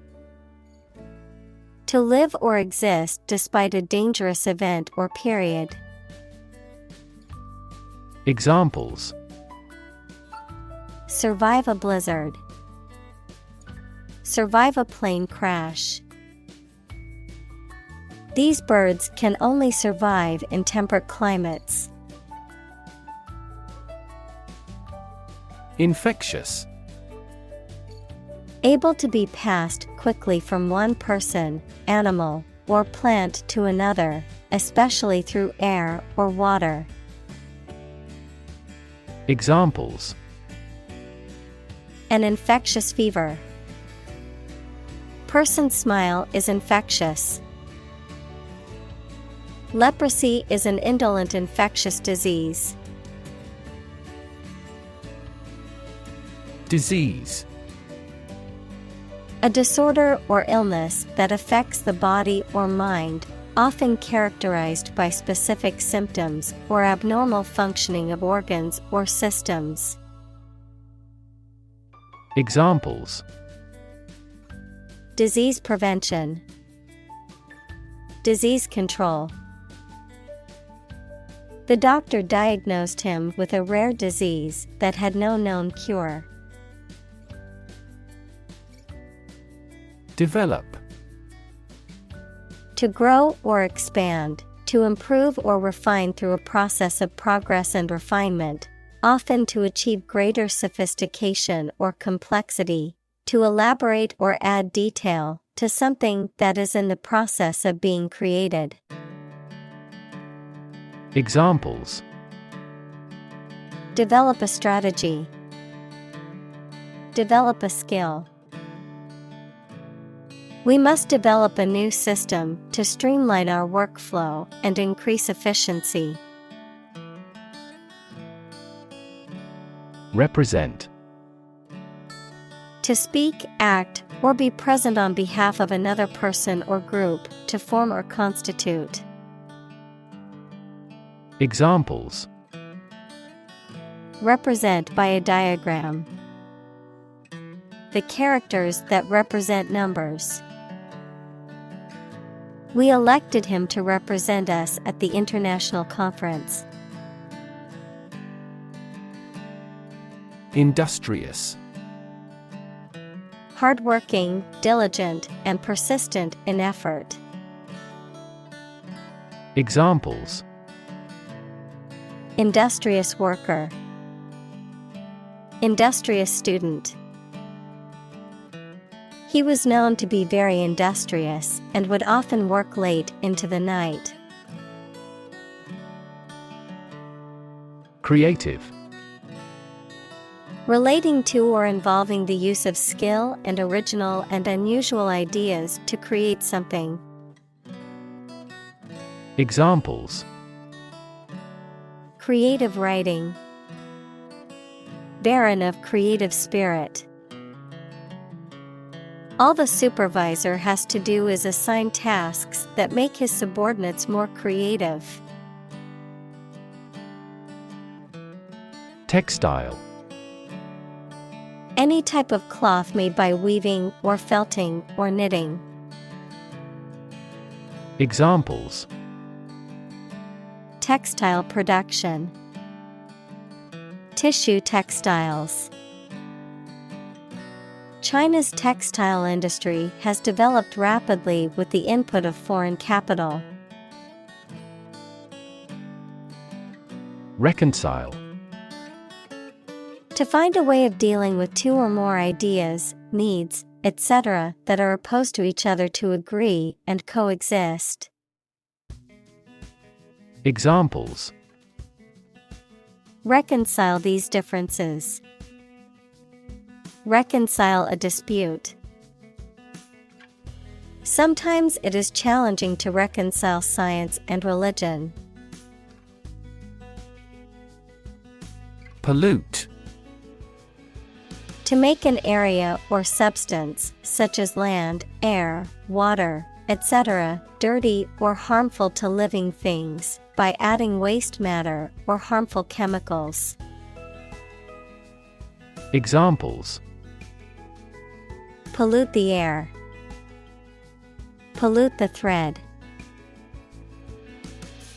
To live or exist despite a dangerous event or period. Examples: Survive a blizzard. Survive a plane crash. These birds can only survive in temperate climates. Infectious. Able to be passed quickly from one person, animal, or plant to another, especially through air or water. Examples: An infectious fever. Person's smile is infectious. Leprosy is an indolent infectious disease. Disease. A disorder or illness that affects the body or mind, often characterized by specific symptoms or abnormal functioning of organs or systems. Examples: Disease prevention, disease control. The doctor diagnosed him with a rare disease that had no known cure. Develop. To grow or expand, to improve or refine through a process of progress and refinement, often to achieve greater sophistication or complexity, to elaborate or add detail to something that is in the process of being created. Examples: Develop a strategy, develop a skill. We must develop a new system to streamline our workflow and increase efficiency. Represent. To speak, act, or be present on behalf of another person or group, to form or constitute. Examples: Represent by a diagram. The characters that represent numbers. We elected him to represent us at the international conference. Industrious. Hardworking, diligent, and persistent in effort. Examples: Industrious worker, industrious student. He was known to be very industrious and would often work late into the night. Creative. Relating to or involving the use of skill and original and unusual ideas to create something. Examples: Creative writing. Barren of creative spirit. All the supervisor has to do is assign tasks that make his subordinates more creative. Textile. Any type of cloth made by weaving or felting or knitting. Examples: Textile production. Tissue textiles. China's textile industry has developed rapidly with the input of foreign capital. Reconcile. To find a way of dealing with two or more ideas, needs, etc., that are opposed to each other to agree and coexist. Examples: Reconcile these differences. Reconcile a dispute. Sometimes it is challenging to reconcile science and religion. Pollute. To make an area or substance, such as land, air, water, etc., dirty or harmful to living things, by adding waste matter or harmful chemicals. Examples: Pollute the air. Pollute the thread.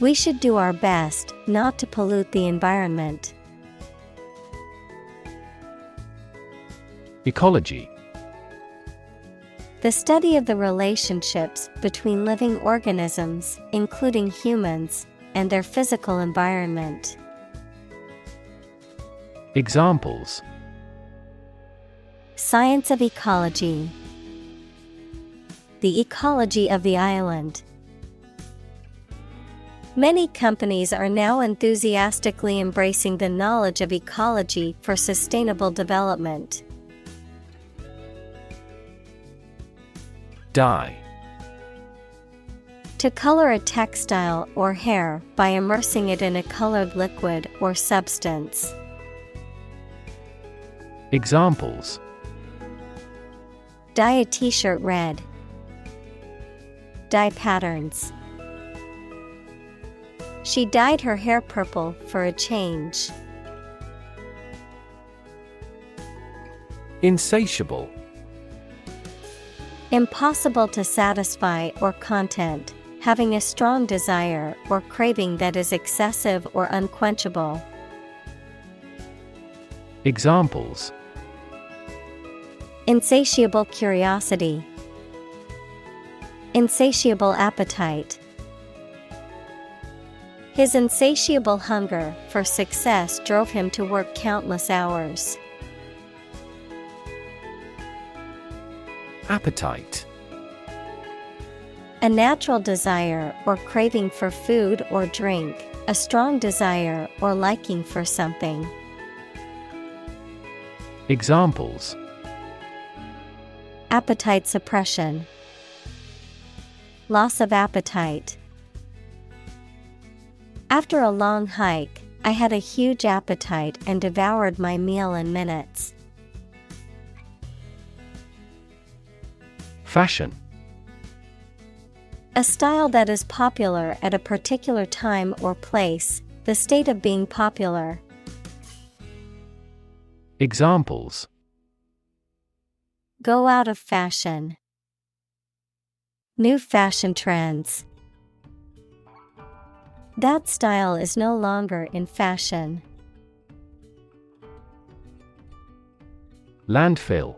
We should do our best not to pollute the environment. Ecology. The study of the relationships between living organisms, including humans, and their physical environment. Examples: Science of ecology. The ecology of the island. Many companies are now enthusiastically embracing the knowledge of ecology for sustainable development. Dye. To color a textile or hair by immersing it in a colored liquid or substance. Examples: Dye a t-shirt red. Dye patterns. She dyed her hair purple for a change. Insatiable. Impossible to satisfy or content, having a strong desire or craving that is excessive or unquenchable. Examples: Insatiable curiosity. Insatiable appetite. His insatiable hunger for success drove him to work countless hours. Appetite. A natural desire or craving for food or drink, a strong desire or liking for something. Examples: Appetite suppression. Loss of appetite. After a long hike, I had a huge appetite and devoured my meal in minutes. Fashion. A style that is popular at a particular time or place, the state of being popular. Examples: Go out of fashion. New fashion trends. That style is no longer in fashion. Landfill.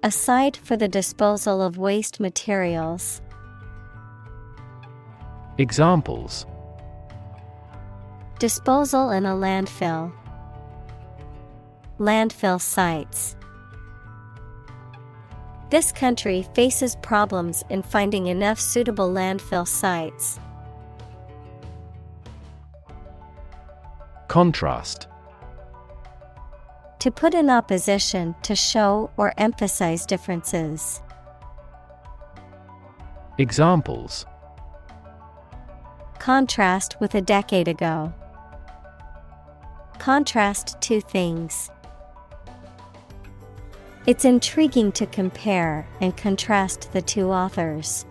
A site for the disposal of waste materials. Examples: Disposal in a landfill. Landfill sites. This country faces problems in finding enough suitable landfill sites. Contrast. To put in opposition to show or emphasize differences. Examples: Contrast with a decade ago. Contrast two things. It's intriguing to compare and contrast the two authors.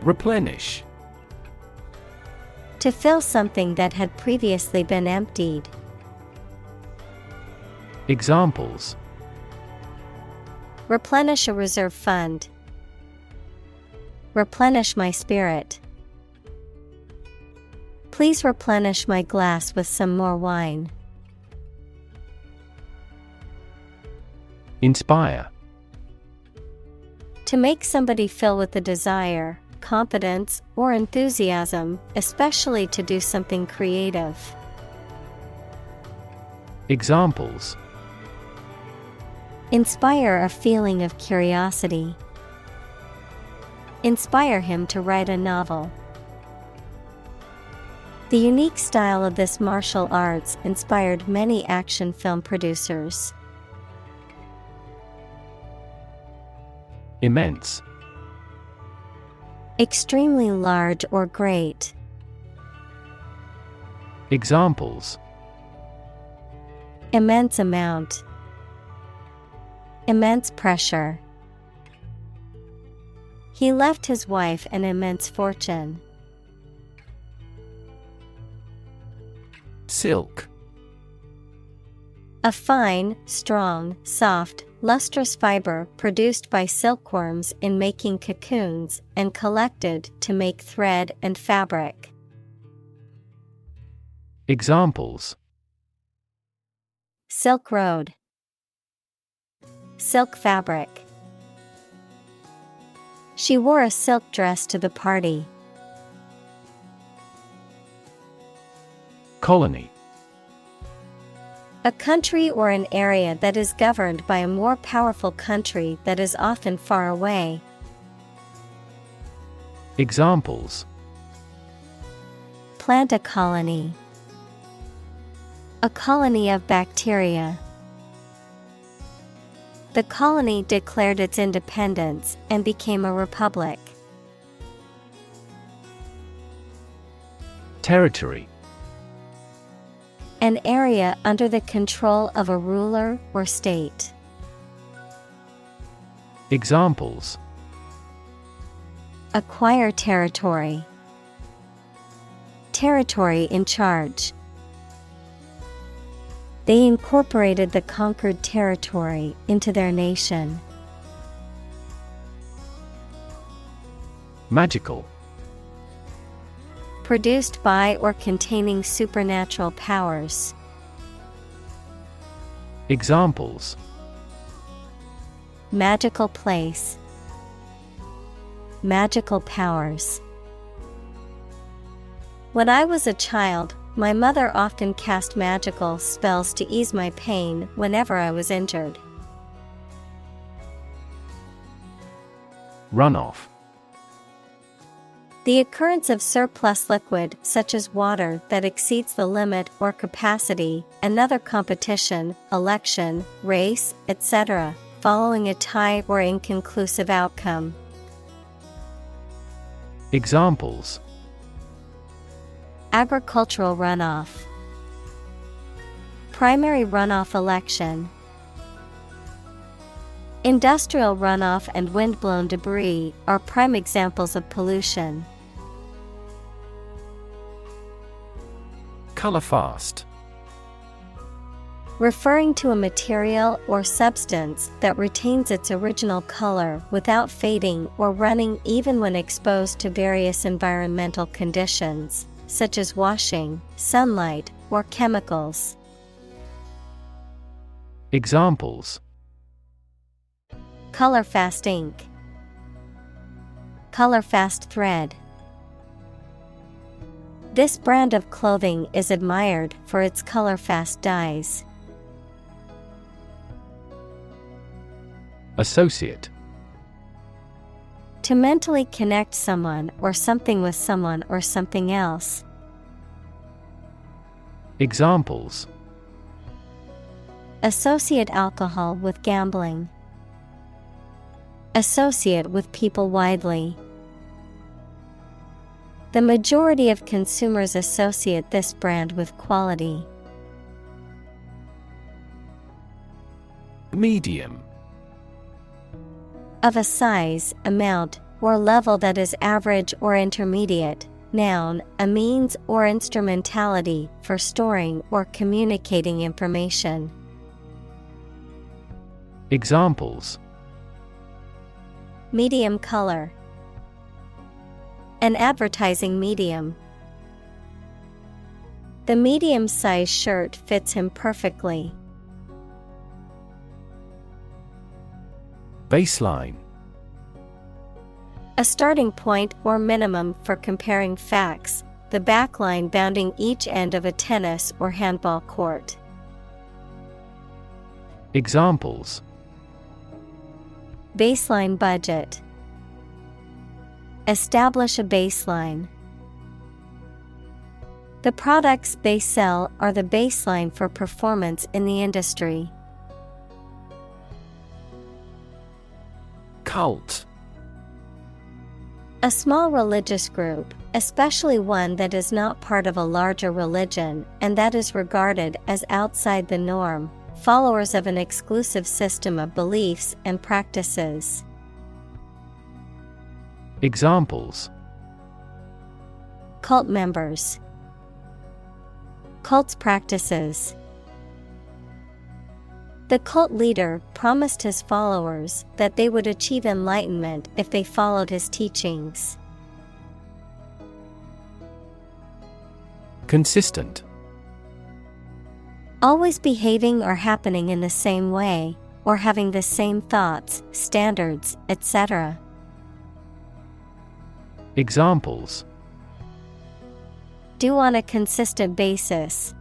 Replenish. To fill something that had previously been emptied. Examples: Replenish a reserve fund. Replenish my spirit. Please replenish my glass with some more wine. Inspire. To make somebody feel with the desire, confidence, or enthusiasm, especially to do something creative. Examples: Inspire a feeling of curiosity. Inspire him to write a novel. The unique style of this martial arts inspired many action film producers. Immense. Extremely large or great. Examples: Immense amount. Immense pressure. He left his wife an immense fortune. Silk. A fine, strong, soft, lustrous fiber produced by silkworms in making cocoons and collected to make thread and fabric. Examples: Silk road. Silk fabric. She wore a silk dress to the party. Colony. A country or an area that is governed by a more powerful country that is often far away. Examples: Plant a colony. A colony of bacteria. The colony declared its independence and became a republic. Territory. An area under the control of a ruler or state. Examples: Acquire territory. Territory in charge. They incorporated the conquered territory into their nation. Magical. Produced by or containing supernatural powers. Examples: Magical place. Magical powers. When I was a child, my mother often cast magical spells to ease my pain whenever I was injured. Runoff. The occurrence of surplus liquid such as water that exceeds the limit or capacity, another competition, election, race, etc., following a tie or inconclusive outcome. Examples: Agricultural runoff. Primary runoff election. Industrial runoff and windblown debris are prime examples of pollution. Color fast. Referring to a material or substance that retains its original color without fading or running even when exposed to various environmental conditions, such as washing, sunlight, or chemicals. Examples: Color fast ink. Color fast thread. This brand of clothing is admired for its color fast dyes. Associate. To mentally connect someone or something with someone or something else. Examples: Associate alcohol with gambling. Associate with people widely. The majority of consumers associate this brand with quality. Medium. Of a size, amount, or level that is average or intermediate. Noun, a means or instrumentality for storing or communicating information. Examples: Medium color. An advertising medium. The medium-sized shirt fits him perfectly. Baseline. A starting point or minimum for comparing facts, the backline bounding each end of a tennis or handball court. Examples: Baseline budget. Establish a baseline. The products they sell are the baseline for performance in the industry. Cult. A small religious group, especially one that is not part of a larger religion and that is regarded as outside the norm, followers of an exclusive system of beliefs and practices. Examples: Cult members. Cult's practices. The cult leader promised his followers that they would achieve enlightenment if they followed his teachings. Consistent. Always behaving or happening in the same way, or having the same thoughts, standards, etc. Examples: Do on a consistent basis.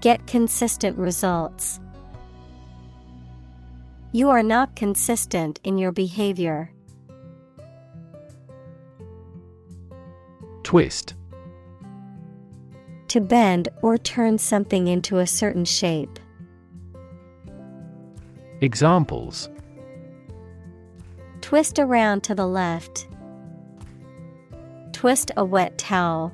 Get consistent results. You are not consistent in your behavior. Twist. To bend or turn something into a certain shape. Examples: Twist around to the left. Twist a wet towel.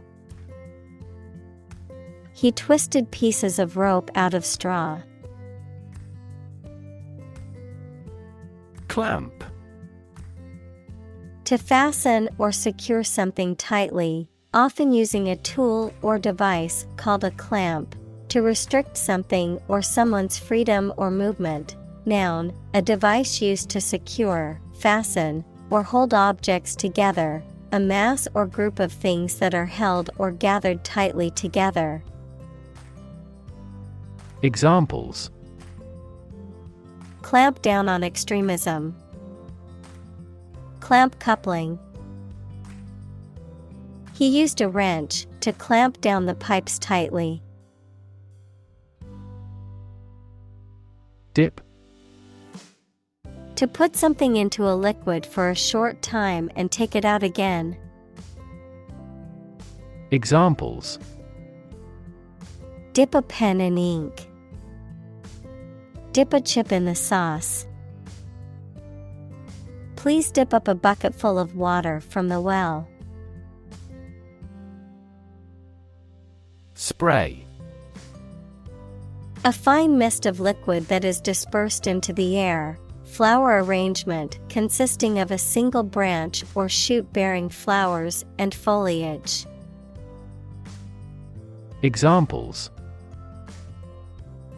He twisted pieces of rope out of straw. To To fasten or secure something tightly, often using a tool or device called a clamp. To restrict something or someone's freedom or movement. Noun, a device used to secure, fasten, or hold objects together, a mass or group of things that are held or gathered tightly together. Examples: Clamp down on extremism. Clamp coupling. He used a wrench to clamp down the pipes tightly. Dip. To put something into a liquid for a short time and take it out again. Examples: Dip a pen in ink. Dip a chip in the sauce. Please dip up a bucket full of water from the well. Spray. A fine mist of liquid that is dispersed into the air. Flower arrangement consisting of a single branch or shoot bearing flowers and foliage. Examples: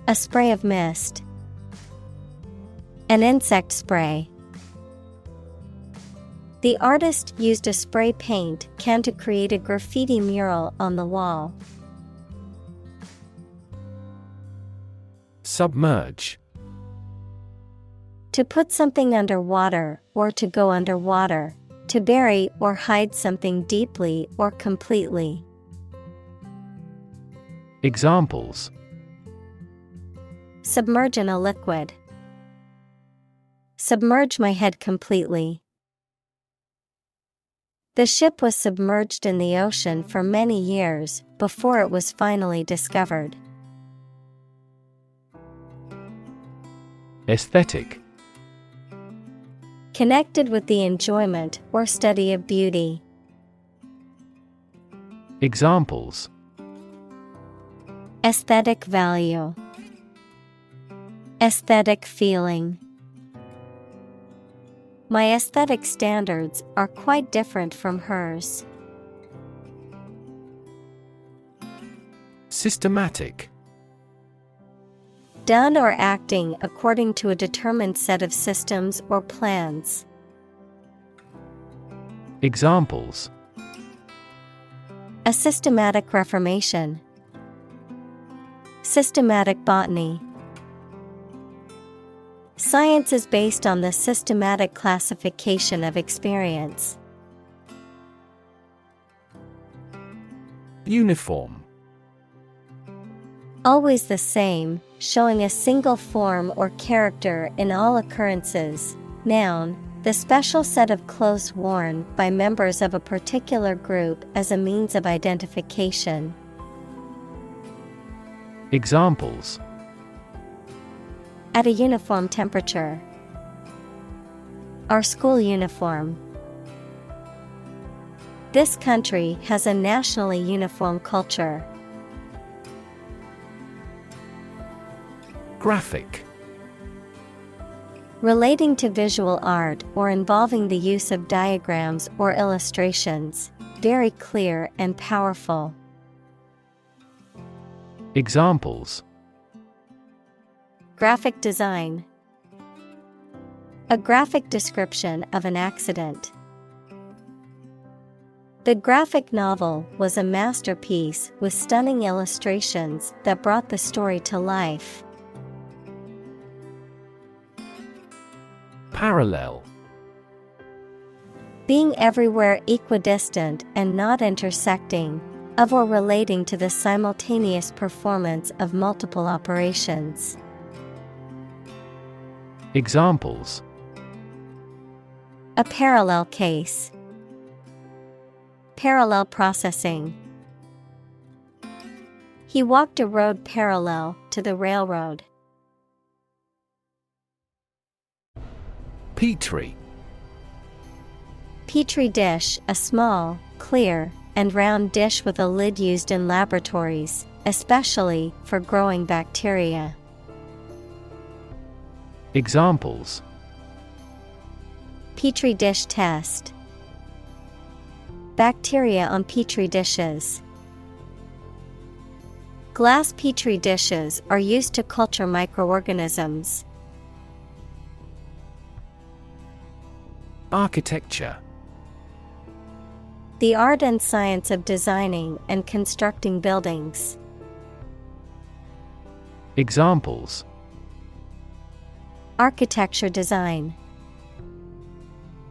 A spray of mist. An insect spray. The artist used a spray paint can to create a graffiti mural on the wall. Submerge. To put something under water or to go underwater. To bury or hide something deeply or completely. Examples: Submerge in a liquid. Submerge my head completely. The ship was submerged in the ocean for many years before it was finally discovered. Aesthetic. Connected with the enjoyment or study of beauty. Examples: Aesthetic value. Aesthetic feeling. My aesthetic standards are quite different from hers. Systematic. Done or acting according to a determined set of systems or plans. Examples: A systematic reformation. Systematic botany. Science is based on the systematic classification of experience. Uniform. Always the same, showing a single form or character in all occurrences. Noun, the special set of clothes worn by members of a particular group as a means of identification. Examples: At a uniform temperature. Our school uniform. This country has a nationally uniform culture. Graphic. Relating to visual art or involving the use of diagrams or illustrations. Very clear and powerful. Examples: Graphic design. A graphic description of an accident. The graphic novel was a masterpiece with stunning illustrations that brought the story to life. Parallel. Being everywhere equidistant and not intersecting, of or relating to the simultaneous performance of multiple operations. Examples: A parallel case. Parallel processing. He walked a road parallel to the railroad. Petri. Petri dish, a small, clear, and round dish with a lid used in laboratories, especially for growing bacteria. Examples: Petri dish test. Bacteria on petri dishes. Glass petri dishes are used to culture microorganisms. Architecture. The art and science of designing and constructing buildings. Examples: Architecture design.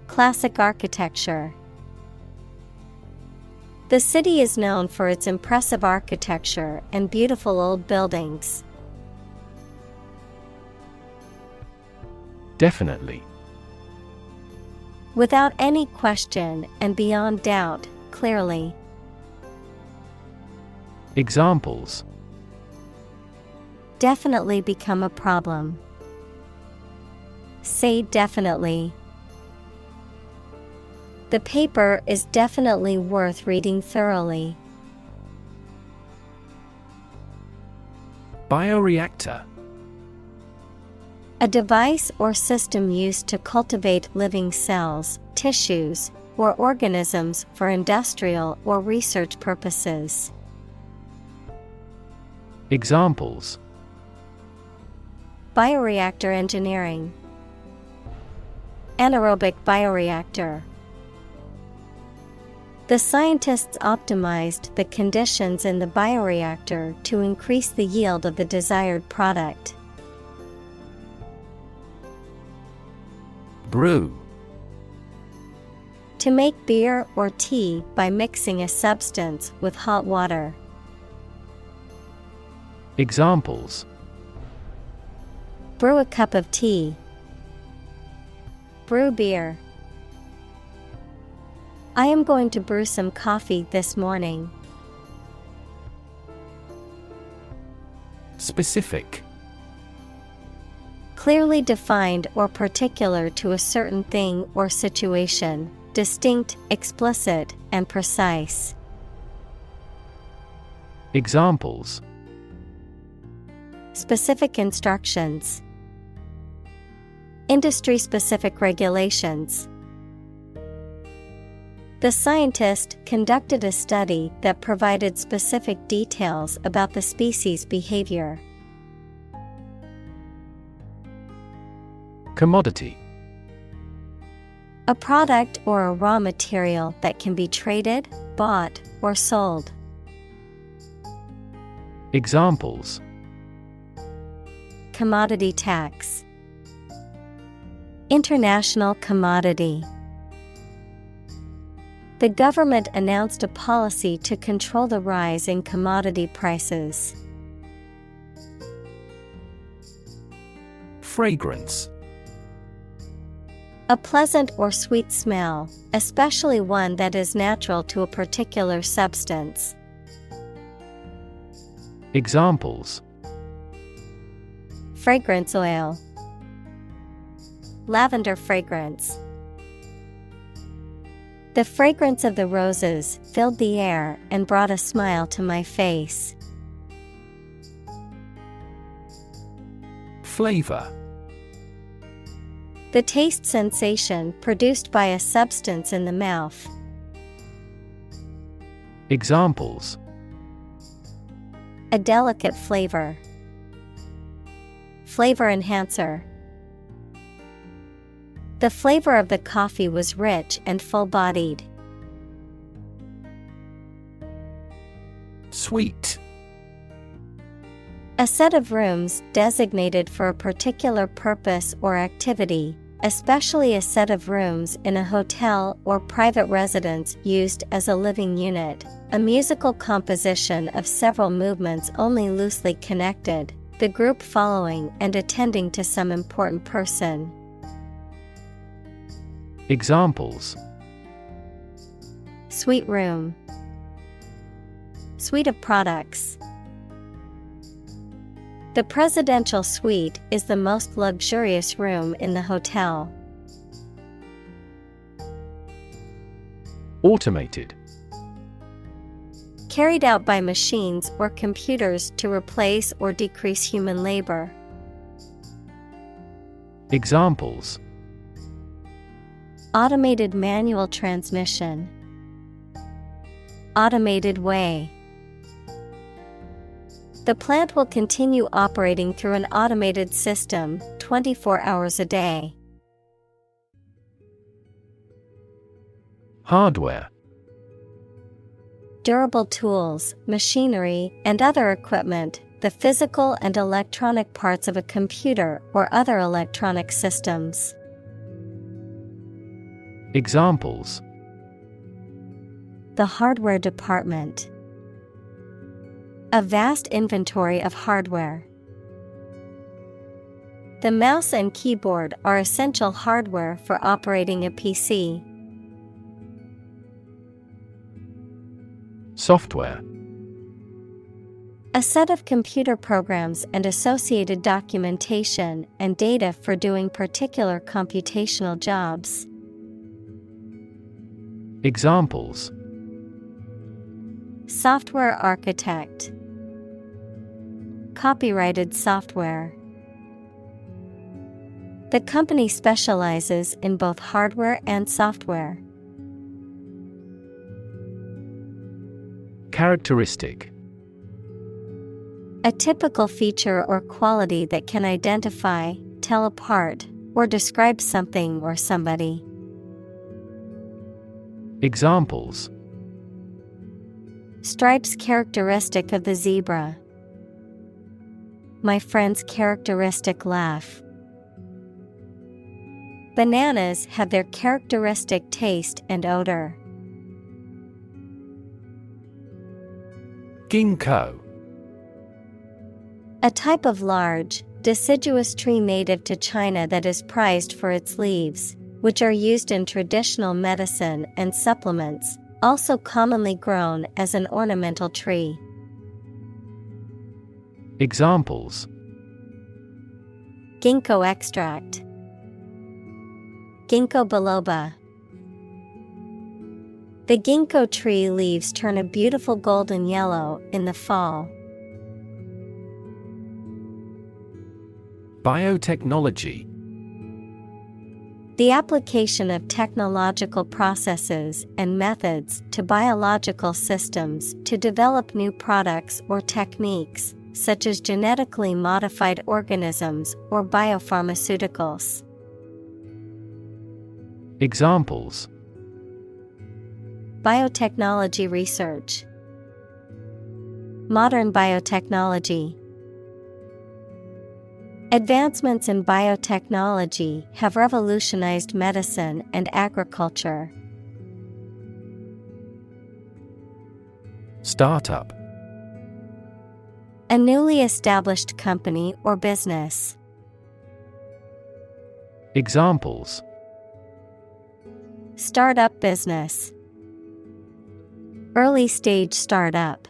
Classic architecture. The city is known for its impressive architecture and beautiful old buildings. Definitely. Without any question and beyond doubt, clearly. Examples: Definitely become a problem. Say definitely. The paper is definitely worth reading thoroughly. Bioreactor. A device or system used to cultivate living cells, tissues, or organisms for industrial or research purposes. Examples: Bioreactor engineering. Anaerobic bioreactor. The scientists optimized the conditions in the bioreactor to increase the yield of the desired product. Brew. To make beer or tea by mixing a substance with hot water. Examples: Brew a cup of tea. Brew beer. I am going to brew some coffee this morning. Specific. Clearly defined or particular to a certain thing or situation, distinct, explicit, and precise. Examples: Specific instructions. Industry-specific regulations. The scientist conducted a study that provided specific details about the species' behavior. Commodity. A product or a raw material that can be traded, bought, or sold. Examples: Commodity tax. International commodity. The government announced a policy to control the rise in commodity prices. Fragrance. A pleasant or sweet smell, especially one that is natural to a particular substance. Examples: Fragrance oil. Lavender fragrance. The fragrance of the roses filled the air and brought a smile to my face. Flavor. The taste sensation produced by a substance in the mouth. Examples: A delicate flavor. Flavor enhancer. The flavor of the coffee was rich and full-bodied. Suite. A set of rooms designated for a particular purpose or activity, especially a set of rooms in a hotel or private residence used as a living unit. A musical composition of several movements only loosely connected, the group following and attending to some important person. Examples: Suite room. Suite of products. The presidential suite is the most luxurious room in the hotel. Automated. Carried out by machines or computers to replace or decrease human labor. Examples: Automated manual transmission. Automated way. The plant will continue operating through an automated system 24 hours a day. Hardware. Durable tools, machinery, and other equipment, the physical and electronic parts of a computer or other electronic systems. Examples: The hardware department. A vast inventory of hardware. The mouse and keyboard are essential hardware for operating a PC. Software. A set of computer programs and associated documentation and data for doing particular computational jobs. Examples: Software architect. Copyrighted software. The company specializes in both hardware and software. Characteristic. A typical feature or quality that can identify, tell apart, or describe something or somebody. Examples: Stripes characteristic of the zebra. My friend's characteristic laugh. Bananas have their characteristic taste and odor. Ginkgo. A type of large, deciduous tree native to China that is prized for its leaves, which are used in traditional medicine and supplements, also commonly grown as an ornamental tree. Examples: Ginkgo extract. Ginkgo biloba. The ginkgo tree leaves turn a beautiful golden yellow in the fall. Biotechnology. The application of technological processes and methods to biological systems to develop new products or techniques, such as genetically modified organisms or biopharmaceuticals. Examples: Biotechnology research. Modern biotechnology. Advancements in biotechnology have revolutionized medicine and agriculture. Startup. A newly established company or business. Examples: Startup business. Early stage startup.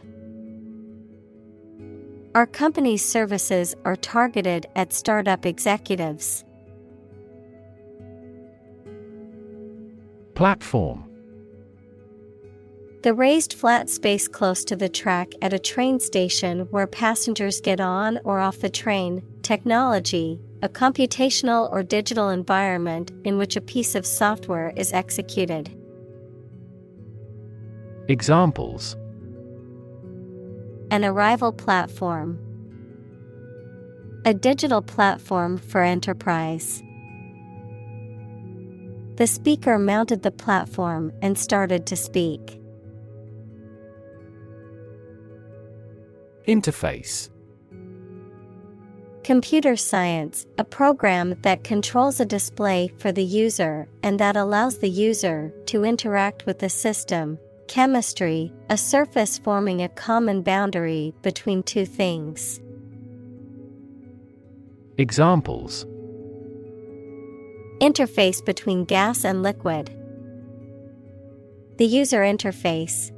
Our company's services are targeted at startup executives. Platform. The raised flat space close to the track at a train station where passengers get on or off the train. Technology, a computational or digital environment in which a piece of software is executed. Examples: An arrival platform. A digital platform for enterprise. The speaker mounted the platform and started to speak. Interface. Computer science, a program that controls a display for the user and that allows the user to interact with the system. Chemistry, a surface forming a common boundary between two things. Examples: Interface between gas and liquid. The user interface.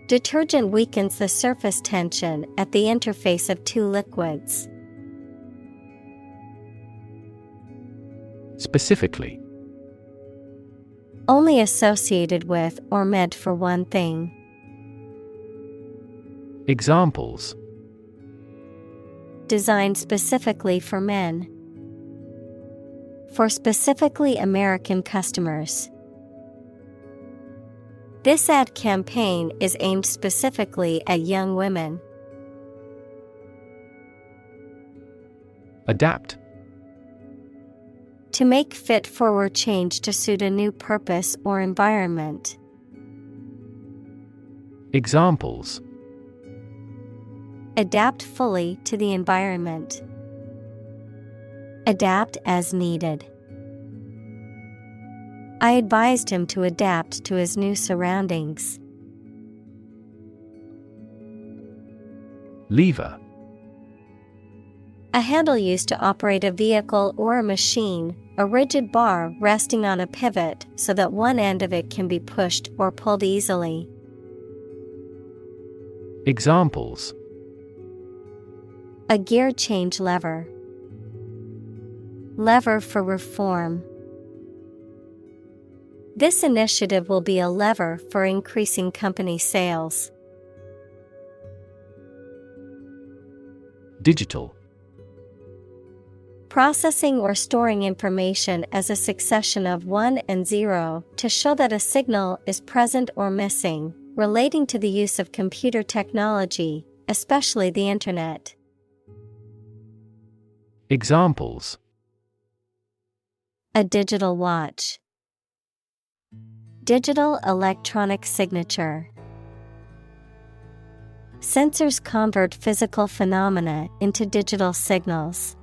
Detergent weakens the surface tension at the interface of two liquids. Specifically. Only associated with or meant for one thing. Examples: Designed specifically for men. For specifically American customers. This ad campaign is aimed specifically at young women. Adapt. To make fit forward change to suit a new purpose or environment. Examples: Adapt fully to the environment. Adapt as needed. I advised him to adapt to his new surroundings. Lever. A handle used to operate a vehicle or a machine, a rigid bar resting on a pivot so that one end of it can be pushed or pulled easily. Examples: A gear change lever. Lever for reform. This initiative will be a lever for increasing company sales. Digital. Processing or storing information as a succession of 1 and 0 to show that a signal is present or missing, relating to the use of computer technology, especially the Internet. Examples: A digital watch. Digital electronic signature. Sensors convert physical phenomena into digital signals.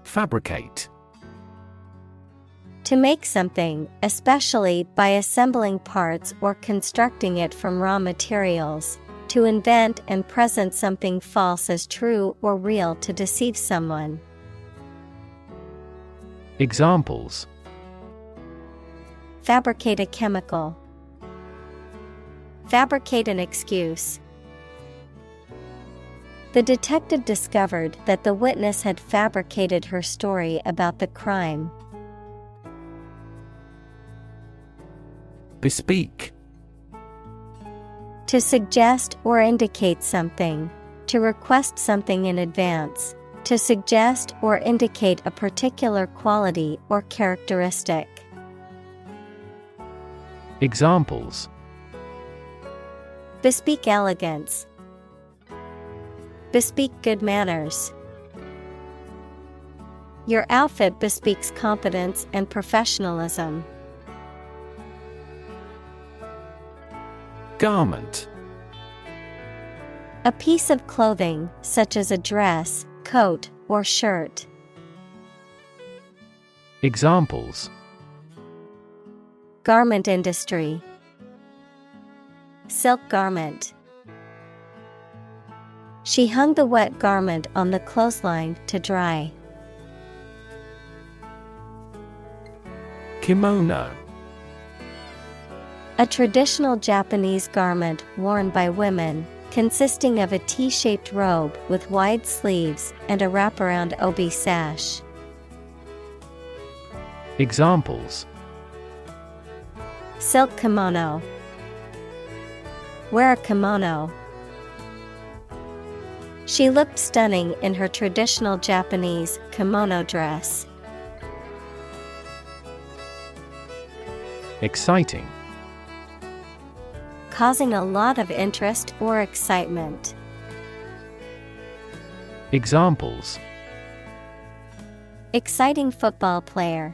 Fabricate. To make something, especially by assembling parts or constructing it from raw materials. To invent and present something false as true or real to deceive someone. Examples: Fabricate a chemical. Fabricate an excuse. The detective discovered that the witness had fabricated her story about the crime. Bespeak. To suggest or indicate something. To request something in advance. To suggest or indicate a particular quality or characteristic. Examples: Bespeak elegance. Bespeak good manners. Your outfit bespeaks competence and professionalism. Garment. A piece of clothing, such as a dress, coat, or shirt. Examples: Garment industry. Silk garment. She hung the wet garment on the clothesline to dry. Kimono. A traditional Japanese garment worn by women, consisting of a T-shaped robe with wide sleeves and a wraparound obi sash. Examples: Silk kimono. Wear a kimono. She looked stunning in her traditional Japanese kimono dress. Exciting. Causing a lot of interest or excitement. Examples: Exciting football player.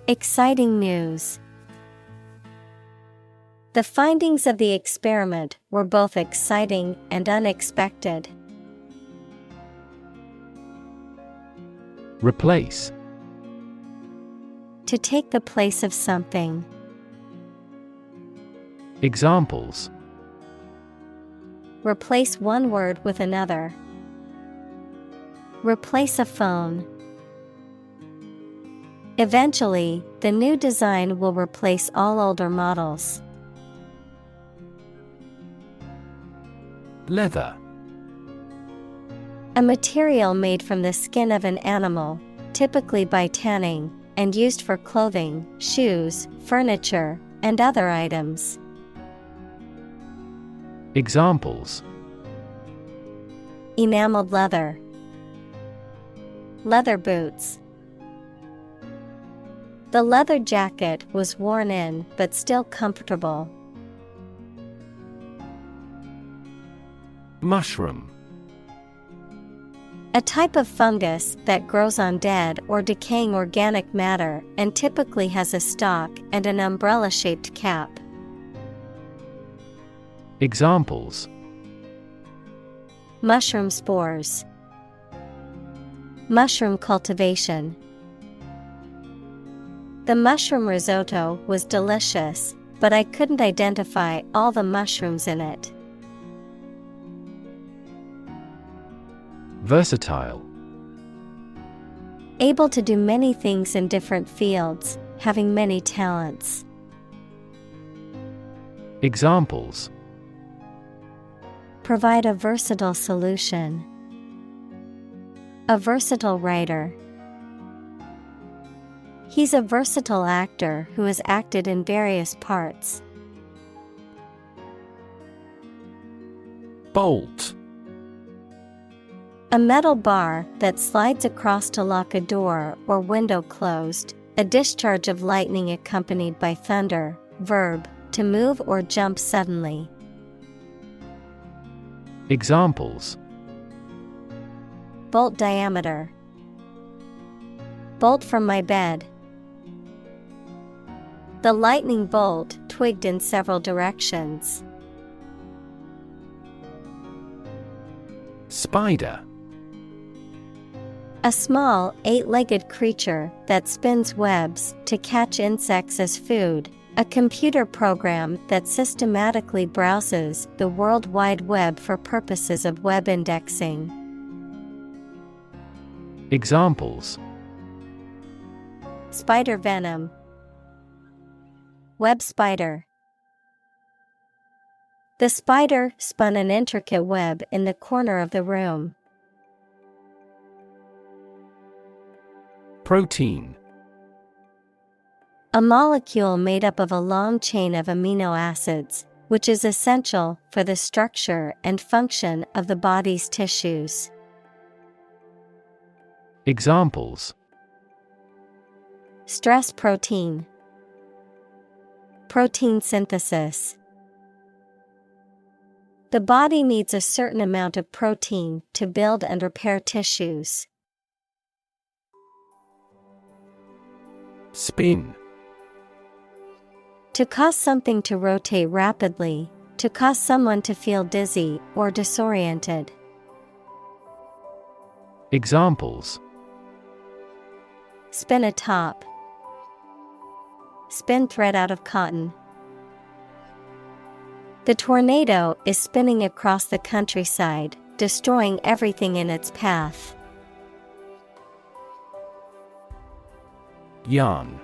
Exciting news. The findings of the experiment were both exciting and unexpected. Replace. To take the place of something. Examples: Replace one word with another. Replace a phone. Eventually, the new design will replace all older models. Leather. A material made from the skin of an animal, typically by tanning, and used for clothing, shoes, furniture, and other items. Examples: Enameled leather. Leather boots. The leather jacket was worn in but still comfortable. Mushroom. A type of fungus that grows on dead or decaying organic matter and typically has a stalk and an umbrella-shaped cap. Examples: Mushroom spores. Mushroom cultivation. The mushroom risotto was delicious, but I couldn't identify all the mushrooms in it. Versatile. Able to do many things in different fields, having many talents. Examples: Provide a versatile solution. A versatile writer. He's a versatile actor who has acted in various parts. Bolt. A metal bar that slides across to lock a door or window closed. A discharge of lightning accompanied by thunder. Verb, to move or jump suddenly. Examples: Bolt diameter. Bolt from my bed. The lightning bolt twigged in several directions. Spider. A small, eight-legged creature that spins webs to catch insects as food. A computer program that systematically browses the World Wide Web for purposes of web indexing. Examples: Spider venom. Web spider. The spider spun an intricate web in the corner of the room. Protein. A molecule made up of a long chain of amino acids, which is essential for the structure and function of the body's tissues. Examples: Stress protein. Protein synthesis. The body needs a certain amount of protein to build and repair tissues. Spin. To cause something to rotate rapidly, to cause someone to feel dizzy or disoriented. Examples: Spin a top. Spin thread out of cotton. The tornado is spinning across the countryside, destroying everything in its path. Yarn.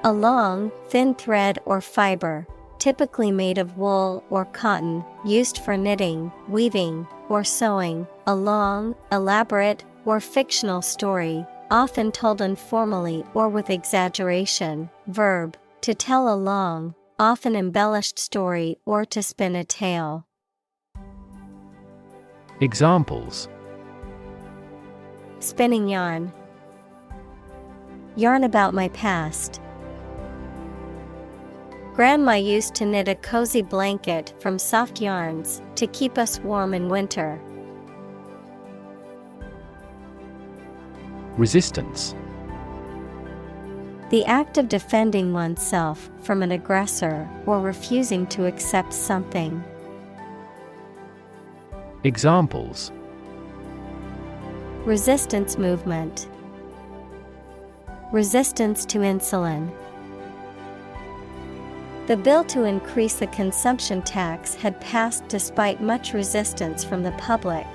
A long, thin thread or fiber, typically made of wool or cotton, used for knitting, weaving, or sewing. A long, elaborate, or fictional story, often told informally or with exaggeration. Verb, to tell a long, often embellished story or to spin a tale. Examples: Spinning yarn. Yarn about my past. Grandma used to knit a cozy blanket from soft yarns to keep us warm in winter. Resistance. The act of defending oneself from an aggressor or refusing to accept something. Examples: Resistance movement. Resistance to insulin. The bill to increase the consumption tax had passed despite much resistance from the public.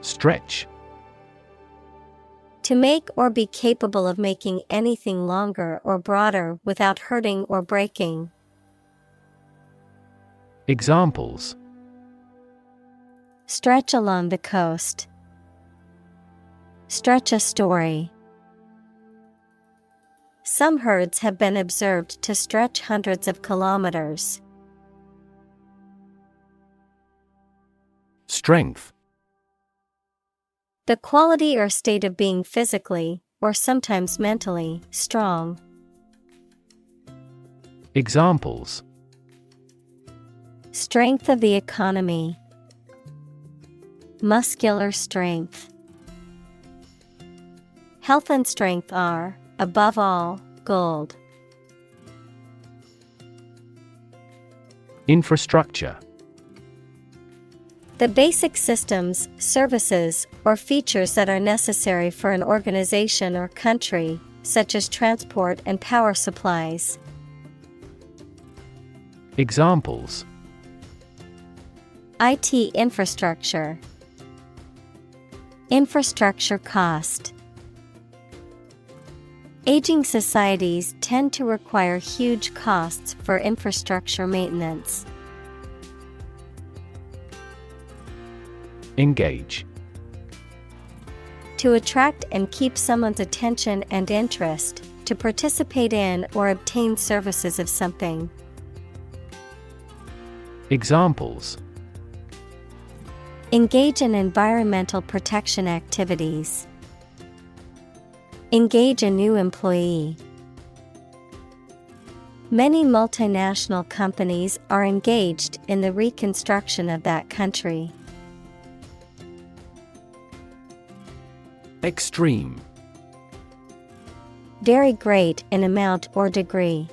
Stretch. To make or be capable of making anything longer or broader without hurting or breaking. Examples: Stretch along the coast. Stretch a story. Some herds have been observed to stretch hundreds of kilometers. Strength. The quality or state of being physically, or sometimes mentally, strong. Examples: Strength of the economy. Muscular strength. Health and strength are, above all, gold. Infrastructure. The basic systems, services, or features that are necessary for an organization or country, such as transport and power supplies. Examples: IT infrastructure. Infrastructure cost. Aging societies tend to require huge costs for infrastructure maintenance. Engage. To attract and keep someone's attention and interest, to participate in or obtain services of something. Examples: Engage in environmental protection activities. Engage a new employee. Many multinational companies are engaged in the reconstruction of that country. Extreme. Very great in amount or degree.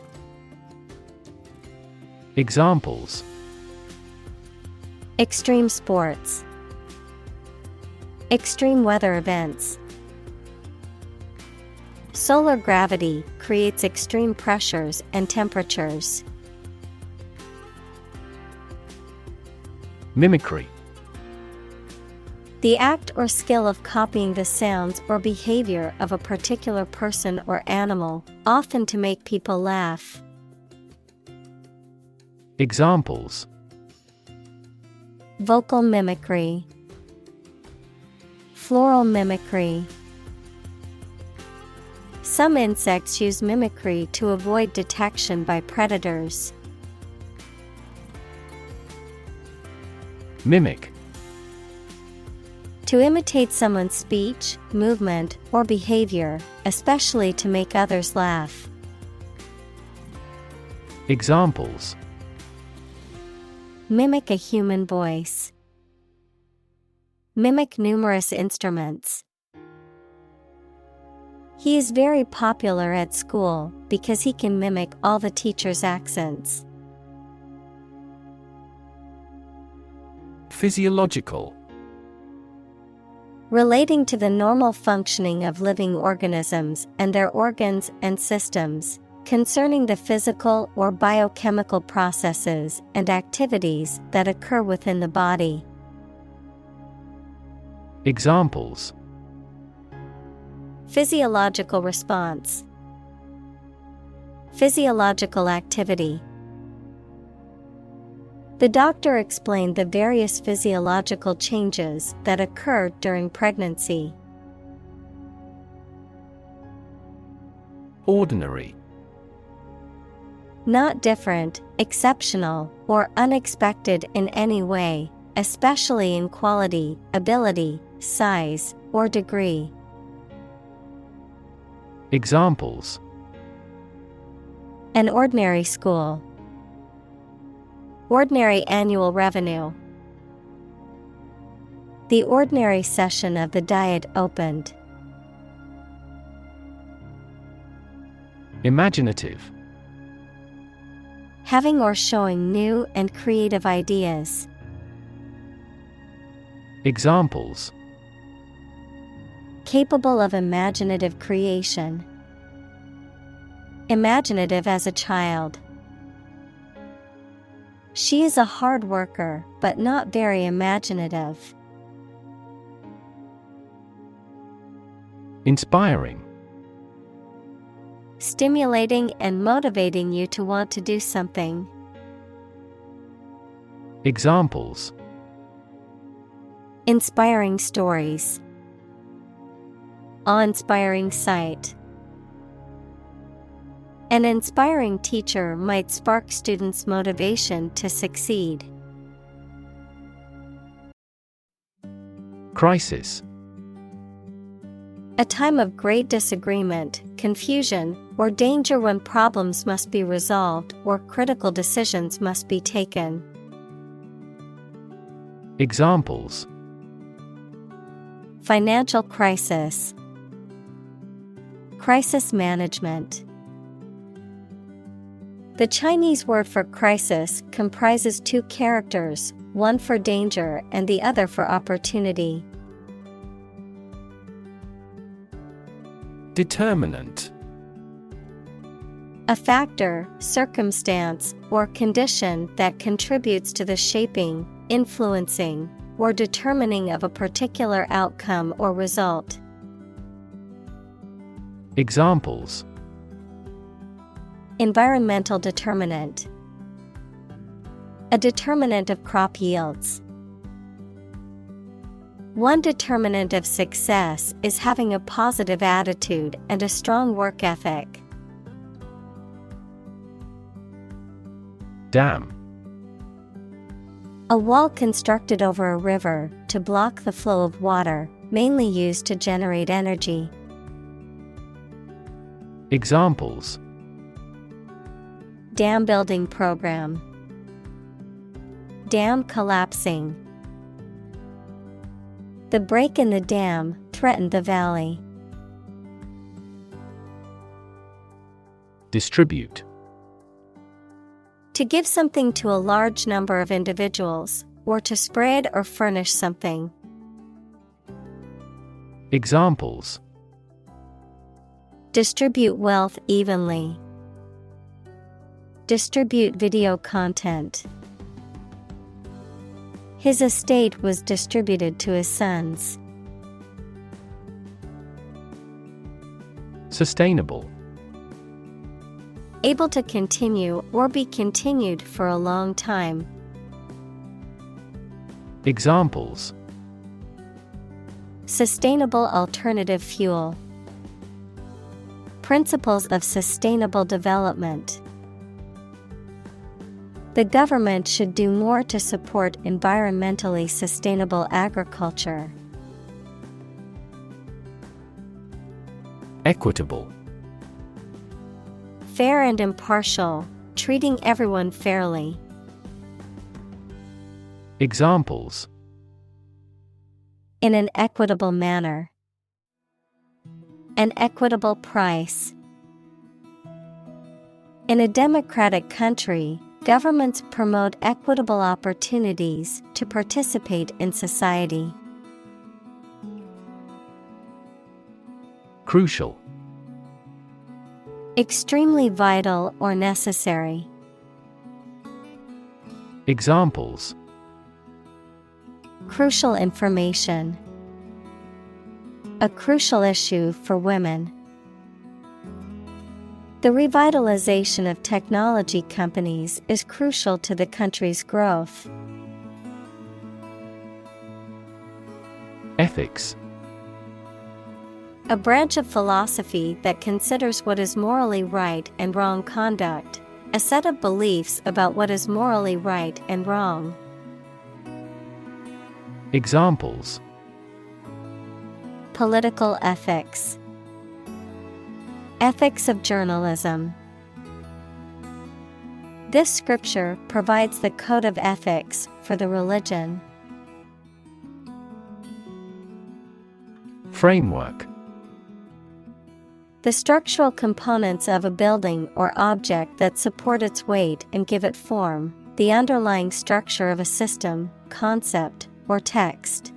Examples: Extreme sports. Extreme weather events. Solar gravity creates extreme pressures and temperatures. Mimicry. The act or skill of copying the sounds or behavior of a particular person or animal, often to make people laugh. Examples: Vocal mimicry. Floral mimicry. Some insects use mimicry to avoid detection by predators. Mimic. To imitate someone's speech, movement, or behavior, especially to make others laugh. Examples: Mimic a human voice. Mimic numerous instruments. He is very popular at school because he can mimic all the teachers' accents. Physiological. Relating to the normal functioning of living organisms and their organs and systems, concerning the physical or biochemical processes and activities that occur within the body. Examples: Physiological response. Physiological activity. The doctor explained the various physiological changes that occur during pregnancy. Ordinary. Not different, exceptional, or unexpected in any way, especially in quality, ability, size, or degree. Examples: An ordinary school. Ordinary annual revenue. The ordinary session of the Diet opened. Imaginative. Having or showing new and creative ideas. Examples: Capable of imaginative creation. Imaginative as a child. She is a hard worker, but not very imaginative. Inspiring. Stimulating and motivating you to want to do something. Examples: Inspiring stories. Awe-inspiring sight. An inspiring teacher might spark students' motivation to succeed. Crisis. A time of great disagreement, confusion, or danger when problems must be resolved or critical decisions must be taken. Examples: Financial crisis, crisis management. The Chinese word for crisis comprises two characters, one for danger and the other for opportunity. Determinant. A factor, circumstance, or condition that contributes to the shaping, influencing, or determining of a particular outcome or result. Examples: Environmental determinant. A determinant of crop yields. One determinant of success is having a positive attitude and a strong work ethic. Dam. A wall constructed over a river to block the flow of water, mainly used to generate energy. Examples: Dam building program. Dam collapsing. The break in the dam threatened the valley. Distribute. To give something to a large number of individuals, or to spread or furnish something. Examples: Distribute wealth evenly. Distribute video content. His estate was distributed to his sons. Sustainable. Able to continue or be continued for a long time. Examples: Sustainable alternative fuel. Principles of sustainable development. The government should do more to support environmentally sustainable agriculture. Equitable. Fair and impartial, treating everyone fairly. Examples: In an equitable manner. An equitable price. In a democratic country, governments promote equitable opportunities to participate in society. Crucial. Extremely vital or necessary. Examples: Crucial information. A crucial issue for women. The revitalization of technology companies is crucial to the country's growth. Ethics. A branch of philosophy that considers what is morally right and wrong conduct, a set of beliefs about what is morally right and wrong. Examples: Political ethics. Ethics of journalism. This scripture provides the code of ethics for the religion. Framework. The structural components of a building or object that support its weight and give it form, the underlying structure of a system, concept, or text.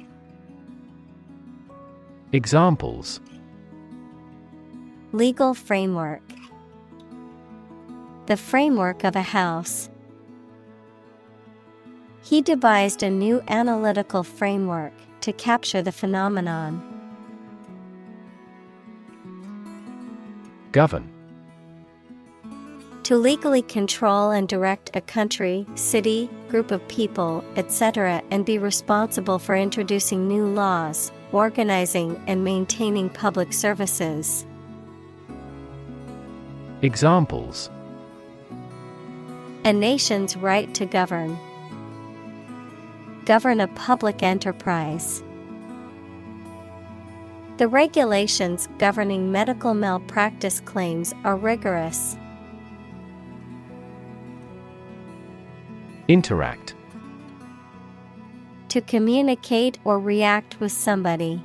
Examples: Legal framework. The framework of a house. He devised a new analytical framework to capture the phenomenon. Govern. To legally control and direct a country, city, group of people, etc., and be responsible for introducing new laws, organizing and maintaining public services. Examples: A nation's right to govern. Govern a public enterprise. The regulations governing medical malpractice claims are rigorous. Interact. To communicate or react with somebody.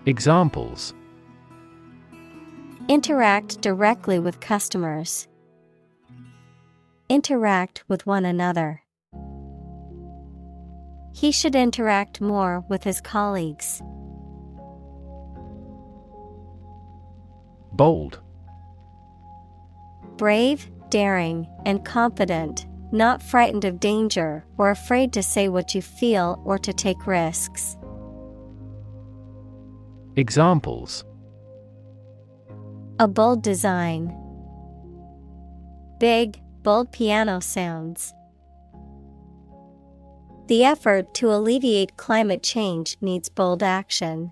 Examples: Interact directly with customers. Interact with one another. He should interact more with his colleagues. Bold. Brave, daring, and confident, not frightened of danger or afraid to say what you feel or to take risks. Examples: A bold design. Big, bold piano sounds. The effort to alleviate climate change needs bold action.